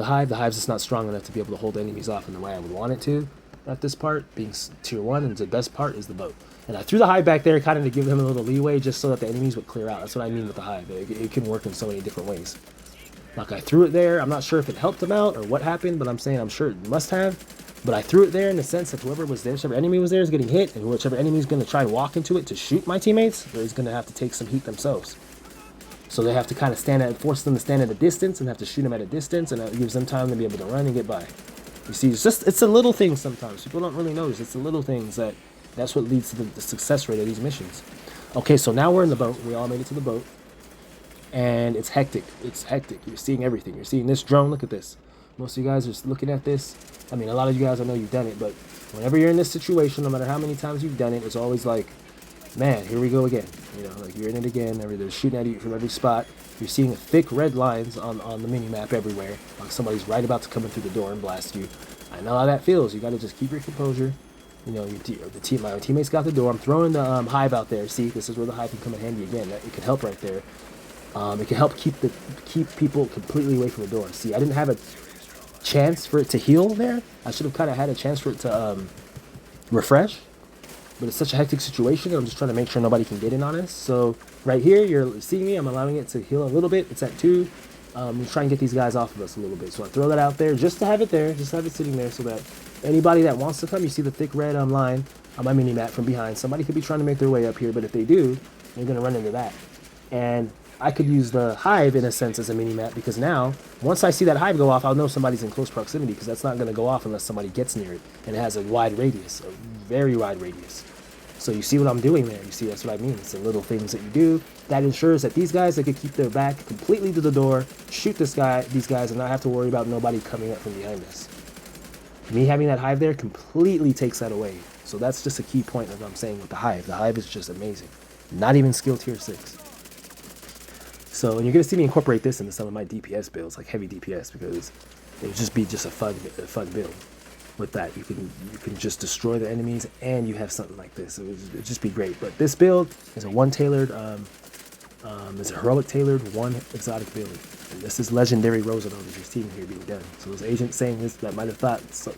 hive's just not strong enough to be able to hold enemies off in the way I would want it to. At this part, being tier 1, and the best part is the boat. And I threw the hive back there kind of to give them a little leeway, just so that the enemies would clear out. That's what I mean with the hive. It can work in so many different ways. Like I threw it there. I'm not sure if it helped them out or what happened, but I'm saying I'm sure it must have. But I threw it there in the sense that whoever was there, whichever enemy was there is getting hit, and whichever enemy is going to try and walk into it to shoot my teammates, they're going to have to take some heat themselves. So they have to kind of force them to stand at a distance and have to shoot them at a distance, and that gives them time to be able to run and get by. You see, it's a little thing sometimes. People don't really notice. It's the little things that's what leads to the success rate of these missions. Okay, so now we're in the boat. We all made it to the boat. And it's hectic. It's hectic. You're seeing everything. You're seeing this drone. Look at this. Most of you guys are just looking at this. I mean, a lot of you guys, I know you've done it, but whenever you're in this situation, no matter how many times you've done it, it's always like, man, here we go again. You know, like you're in it again. They're shooting at you from every spot. You're seeing thick red lines on the mini map everywhere. Like somebody's right about to come in through the door and blast you. I know how that feels. You got to just keep your composure. You know, my teammates got the door. I'm throwing the hive out there. See, this is where the hive can come in handy again. It can help right there. It can help keep people completely away from the door. See, I didn't have a chance for it to heal there. I should have kind of had a chance for it to refresh, but it's such a hectic situation. I'm just trying to make sure nobody can get in on us. So right here, you're seeing me. I'm allowing it to heal a little bit. It's at 2. I'm trying to get these guys off of us a little bit. So I throw that out there just to have it there, just have it sitting there so that anybody that wants to come, you see the thick red line on my mini map from behind. Somebody could be trying to make their way up here, but if they do, they're going to run into that. And I could use the hive in a sense as a mini map because now, once I see that hive go off, I'll know somebody's in close proximity because that's not going to go off unless somebody gets near it. And it has a wide radius, a very wide radius. So you see what I'm doing there. You see, that's what I mean. It's the little things that you do that ensures that these guys, they could keep their back completely to the door, shoot these guys, and not have to worry about nobody coming up from behind us. Me having that hive there completely takes that away. So that's just a key point of what I'm saying with the hive. The hive is just amazing. Not even skill tier 6. So, and you're going to see me incorporate this into some of my DPS builds, like heavy DPS, because it would just be just a fun build. With that, you can just destroy the enemies, and you have something like this. It would just be great. But this build is a one-tailored It's a heroic tailored one exotic build. And this is legendary Roosevelt is your team here being done. So those agents saying this that might have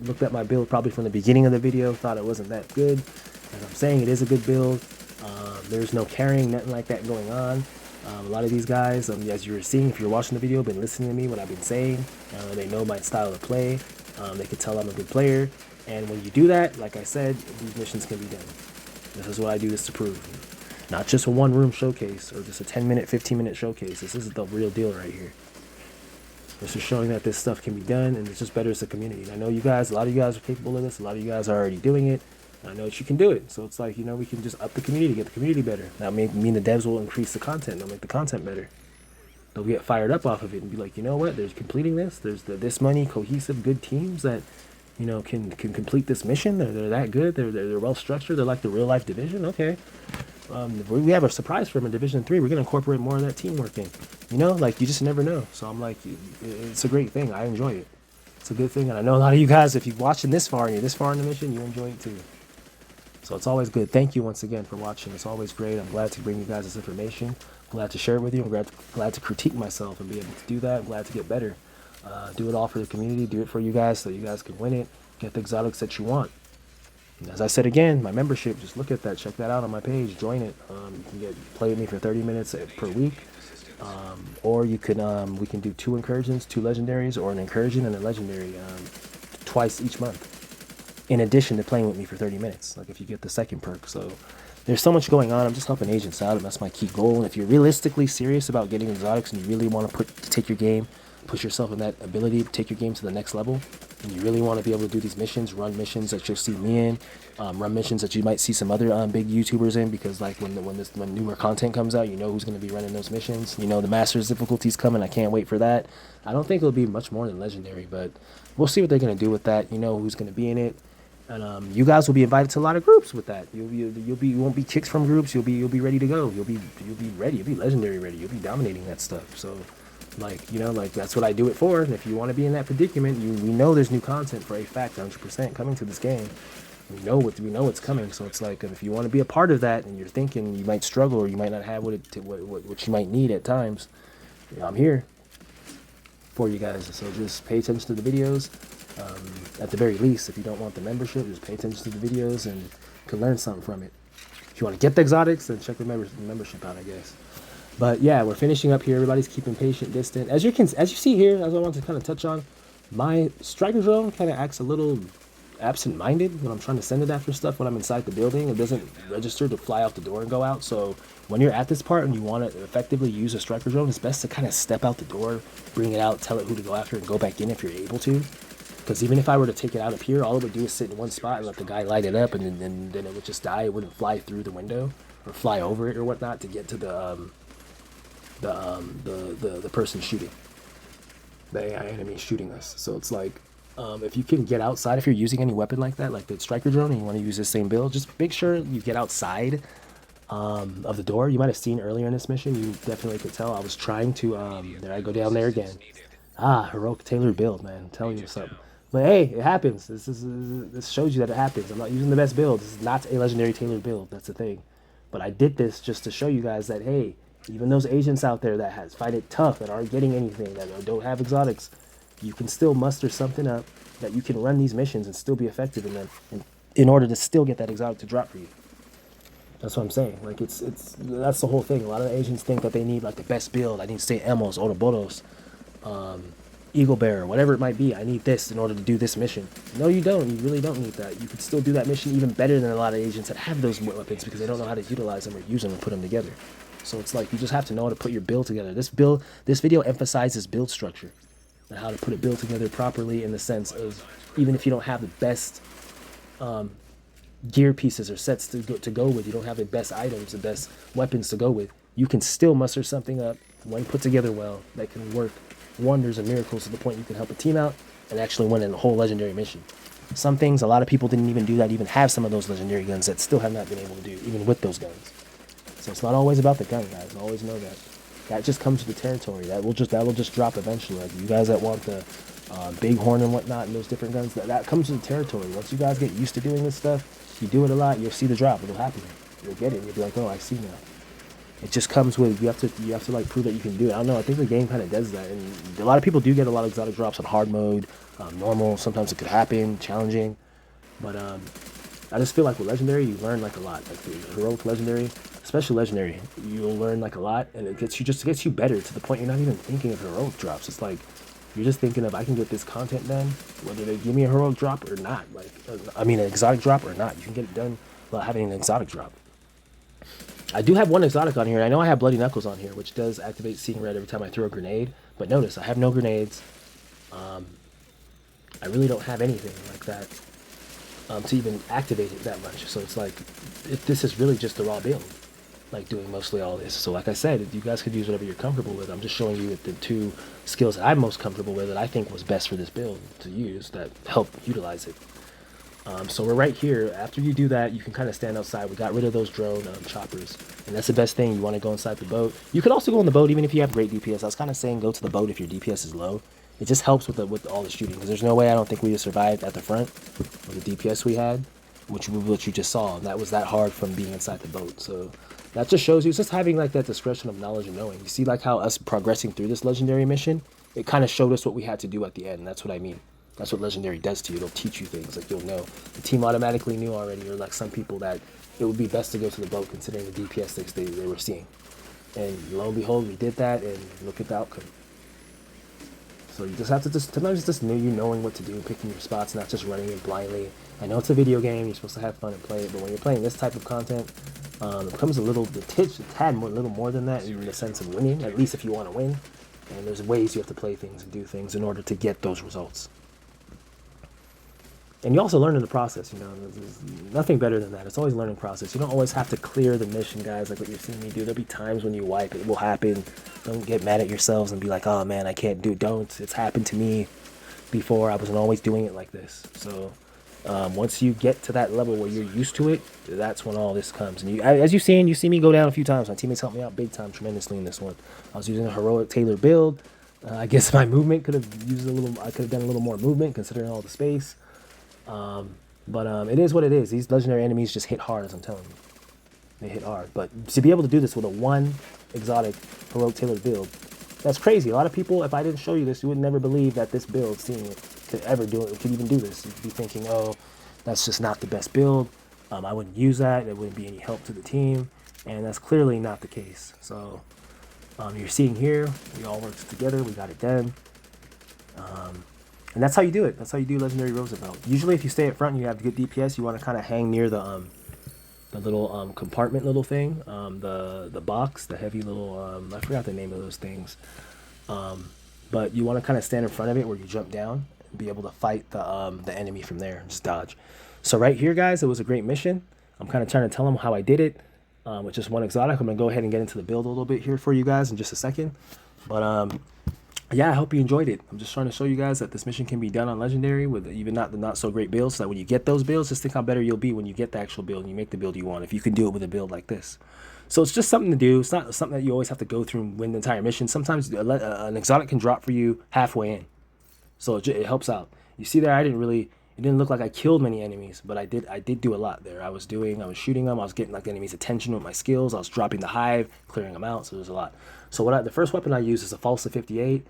looked at my build probably from the beginning of the video, thought it wasn't that good. As I'm saying, it is a good build. There's no carrying, nothing like that going on. A lot of these guys, as you were seeing, if you're watching the video, been listening to me, what I've been saying, they know my style of play. They can tell I'm a good player. And when you do that, like I said, these missions can be done. This is what I do this to prove. Not just a one-room showcase or just a 10-minute, 15-minute showcase. This is the real deal right here. This is showing that this stuff can be done, and it's just better as a community. And I know you guys, a lot of you guys are capable of this. A lot of you guys are already doing it. I know that you can do it. So it's like, you know, we can just up the community, get the community better. That may mean the devs will increase the content. They'll make the content better. They'll get fired up off of it and be like, you know what? There's completing this. There's this many cohesive, good teams that, you know, can complete this mission. They're that good. They're well structured. They're like the real life division. Okay. We have a surprise for them in Division 3. We're going to incorporate more of that teamwork in. You know, like, you just never know. So I'm like, it's a great thing. I enjoy it. It's a good thing. And I know a lot of you guys, if you're watching this far and you're this far in the mission, you enjoy it too. So it's always good. Thank you once again for watching. It's always great. I'm glad to bring you guys this information. I'm glad to share it with you. I'm glad to critique myself and be able to do that. I'm glad to get better. Do it all for the community. Do it for you guys so you guys can win it. Get the exotics that you want. And as I said again, my membership, just look at that. Check that out on my page. Join it. You can play with me for 30 minutes per week. Or you can we can do 2 incursions, 2 legendaries, or an incursion and a legendary twice each month. In addition to playing with me for 30 minutes, like if you get the second perk. So there's so much going on. I'm just helping agents out, and that's my key goal. And if you're realistically serious about getting exotics and you really want to take your game, push yourself in that ability to take your game to the next level, and you really want to be able to do these missions, run missions that you'll see me in, run missions that you might see some other big YouTubers in, because like when newer content comes out, you know who's going to be running those missions. You know the Masters difficulty's coming. I can't wait for that. I don't think it'll be much more than legendary, but we'll see what they're going to do with that. You know who's going to be in it. And you guys will be invited to a lot of groups with that. You won't be kicked from groups. You'll be ready to go. You'll be ready. You'll be legendary ready. You'll be dominating that stuff. So, like, you know, like that's what I do it for. And if you want to be in that predicament, we know there's new content for a fact, 100% coming to this game. We know it's coming. So it's like, if you want to be a part of that, and you're thinking you might struggle or you might not have what you might need at times, you know, I'm here for you guys. So just pay attention to the videos. At the very least, if you don't want the membership, just pay attention to the videos and you can learn something from it. If you want to get the exotics, then check the membership out, I guess. But yeah, we're finishing up here. Everybody's keeping patient, distant. As you see here, as I want to kind of touch on, my striker drone kind of acts a little absent-minded when I'm trying to send it after stuff when I'm inside the building. It doesn't register to fly out the door and go out. So when you're at this part and you want to effectively use a striker drone, it's best to kind of step out the door, bring it out, tell it who to go after, and go back in if you're able to. Because even if I were to take it out up here, all it would do is sit in one spot and let the guy light it up, and then it would just die. It wouldn't fly through the window or fly over it or whatnot to get to the person shooting, the AI enemy shooting us. So it's like, if you can get outside, if you're using any weapon like that, like the striker drone, and you want to use the same build, just make sure you get outside of the door. You might have seen earlier in this mission, you definitely could tell I was trying to, there I go down there again. Heroic tailored build, man. I'm telling you something. But hey, it happens. This shows you that it happens. I'm not using the best build. This is not a legendary tailored build. That's the thing. But I did this just to show you guys that, hey, even those agents out there that find it tough, that aren't getting anything, that don't have exotics, you can still muster something up that you can run these missions and still be effective in them, in order to still get that exotic to drop for you. That's what I'm saying. Like, that's the whole thing. A lot of the agents think that they need like the best build. I need to stay Emos, Ouroboros, Eagle Bearer, whatever it might be. I need this in order to do this mission. No, you don't. You really don't need that. You could still do that mission even better than a lot of agents that have those weapons, because they don't know how to utilize them or use them and put them together. So it's like, you just have to know how to put your build together. This video emphasizes build structure and how to put a build together properly, in the sense of, even if you don't have the best gear pieces or sets to go with, you don't have the best items, the best weapons to go with, you can still muster something up when put together well that can work wonders and miracles to the point you can help a team out and actually win a whole legendary mission. Some things, a lot of people didn't even do that, even have some of those legendary guns that still have not been able to do, even with those guns. So it's not always about the gun, guys. Always know that. That just comes with the territory. That will just drop eventually. Like, you guys that want the bighorn and whatnot and those different guns, that comes with the territory. Once you guys get used to doing this stuff, you do it a lot, you'll see the drop. It'll happen. You'll get it. You'll be like, oh, I see now. It just comes with you have to like prove that you can do it. I don't know. I think the game kind of does that, and a lot of people do get a lot of exotic drops on hard mode, normal. Sometimes it could happen, challenging, but I just feel like with legendary, you learn like a lot. Like the heroic legendary, especially legendary, you'll learn like a lot, and it gets you better to the point you're not even thinking of heroic drops. It's like you're just thinking of I can get this content done, whether they give me a heroic drop or not. Like I mean, an exotic drop or not. You can get it done without having an exotic drop. I do have one exotic on here. I know I have Bloody Knuckles on here, which does activate Seeing Red every time I throw a grenade. But notice, I have no grenades. I really don't have anything like that to even activate it that much. So it's like, this is really just the raw build, like doing mostly all this. So like I said, you guys could use whatever you're comfortable with. I'm just showing you the two skills that I'm most comfortable with that I think was best for this build to use that help utilize it. So we're right here. After you do that, you can kind of stand outside. We got rid of those drone choppers, and that's the best thing. You want to go inside the boat. You could also go in the boat even if you have great DPS. I was kind of saying go to the boat if your DPS is low. It just helps with all the shooting, because there's no way I don't think we would have survived at the front with the DPS we had, which you just saw. And that was that hard from being inside the boat. So that just shows you, it's just having like that discretion of knowledge and knowing. You see like how us progressing through this legendary mission, it kind of showed us what we had to do at the end. And that's what I mean. That's what legendary does to you. It'll teach you things, like you'll know. The team automatically knew already, or like some people, that it would be best to go to the boat considering the DPS sticks they were seeing. And lo and behold, we did that, and look at the outcome. So you just have to sometimes it's just knowing what to do, picking your spots, not just running it blindly. I know it's a video game, you're supposed to have fun and play it, but when you're playing this type of content, it becomes a little more than that in the sense of winning, at least if you want to win. And there's ways you have to play things and do things in order to get those results. And you also learn in the process, you know. There's nothing better than that. It's always a learning process. You don't always have to clear the mission, guys, like what you're seeing me do. There'll be times when you wipe. It will happen. Don't get mad at yourselves and be like, oh, man, I can't do it. Don't. It's happened to me before. I wasn't always doing it like this. So once you get to that level where you're used to it, that's when all this comes. And as you've seen, you see me go down a few times. My teammates helped me out big time tremendously in this one. I was using a heroic tailored build. I guess my movement could have used I could have done a little more movement considering all the space. But it is what it is. These legendary enemies just hit hard, as I'm telling you. They hit hard. But to be able to do this with a one exotic heroic tailored build, that's crazy. A lot of people, if I didn't show you this, you would never believe that this build, seeing it, could ever do it, could even do this. You'd be thinking, oh, that's just not the best build. I wouldn't use that. It wouldn't be any help to the team. And that's clearly not the case. So you're seeing here, we all worked together. We got it done. And that's how you do it. That's how you do legendary Roosevelt. Usually if you stay up front and you have good DPS, you want to kind of hang near the little compartment little thing, the box, the heavy little, I forgot the name of those things. But you want to kind of stand in front of it where you jump down and be able to fight the enemy from there and just dodge. So right here, guys, it was a great mission. I'm kind of trying to tell them how I did it with just one exotic. I'm going to go ahead and get into the build a little bit here for you guys in just a second. But yeah, I hope you enjoyed it. I'm just trying to show you guys that this mission can be done on legendary with even not so great builds, so that when you get those builds, just think how better you'll be when you get the actual build and you make the build you want, if you can do it with a build like this. So it's just something to do. It's not something that you always have to go through and win the entire mission. Sometimes an exotic can drop for you halfway in, so it helps out. You see there, it didn't look like I killed many enemies, but I did do a lot there. I was shooting them, I was getting like the enemy's attention with my skills, I was dropping the hive, clearing them out, so there's a lot. So the first weapon I use is a Falsa 58.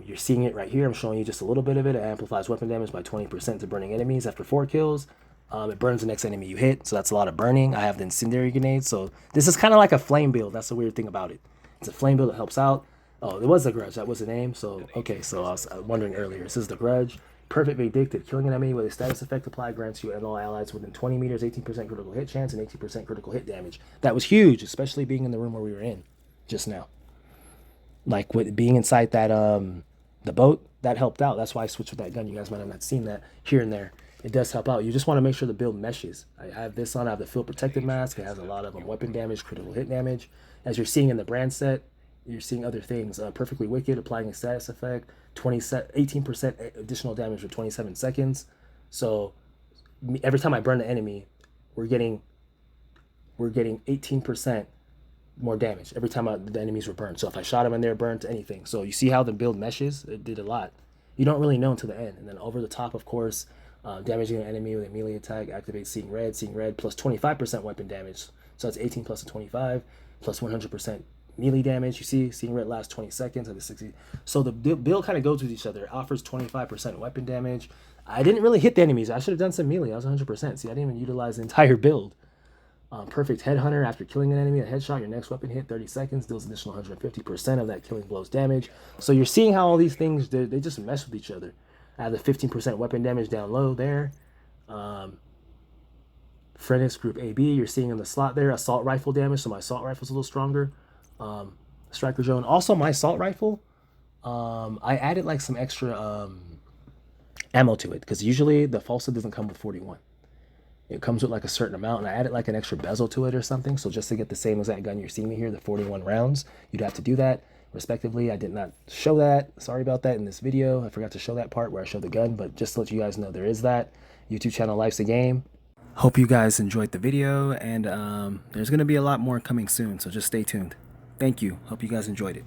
You're seeing it right here. I'm showing you just a little bit of it. It amplifies weapon damage by 20% to burning enemies after 4 kills. It burns the next enemy you hit, so that's a lot of burning. I have the incendiary grenade, so this is kind of like a flame build. That's the weird thing about it. It's a flame build that helps out. Oh, it was the Grudge. That was the name. So, okay, so I was wondering earlier. This is the Grudge. Perfect Vindictive. Killing an enemy with a status effect applied grants you and all allies within 20 meters 18% critical hit chance and 18% critical hit damage. That was huge, especially being in the room where we were in just now. Like with being inside that the boat, that helped out. That's why I switched with that gun. You guys might have not seen that here and there. It does help out. You just want to make sure the build meshes. I have this on. I have the field protective mask. It has a lot of weapon damage, critical hit damage. As you're seeing in the brand set, you're seeing other things. Perfectly Wicked, applying a status effect, 18% additional damage for 27 seconds. So every time I burn the enemy, we're getting 18% more damage every time the enemies were burned. So if I shot them and they're burned to anything. So you see how the build meshes? It did a lot. You don't really know until the end. And then over the top, of course, damaging an enemy with a melee attack activates Seeing Red plus 25% weapon damage. So that's 18 plus a 25. plus 100% melee damage. You see, seeing red lasts 20 seconds at the 60. So the build kind of goes with each other. It offers 25% weapon damage. I didn't really hit the enemies. I should have done some melee. I was 100%. See, I didn't even utilize the entire build. Perfect Headhunter. After killing an enemy, a headshot, your next weapon hit 30 seconds, deals additional 150% of that killing blow's damage. So you're seeing how all these things, they just mess with each other. I have the 15% weapon damage down low there. Phoenix Group AB, you're seeing in the slot there, assault rifle damage, so my assault rifle's a little stronger. Striker drone. Also, my assault rifle, I added like some extra ammo to it, because usually the Falsa doesn't come with 41. It comes with like a certain amount, and I added like an extra bezel to it or something. So just to get the same exact gun you're seeing me here, the 41 rounds, you'd have to do that respectively. I did not show that. Sorry about that in this video. I forgot to show that part where I showed the gun, but just to let you guys know there is that. YouTube channel Life's a Game. Hope you guys enjoyed the video, and there's going to be a lot more coming soon, so just stay tuned. Thank you. Hope you guys enjoyed it.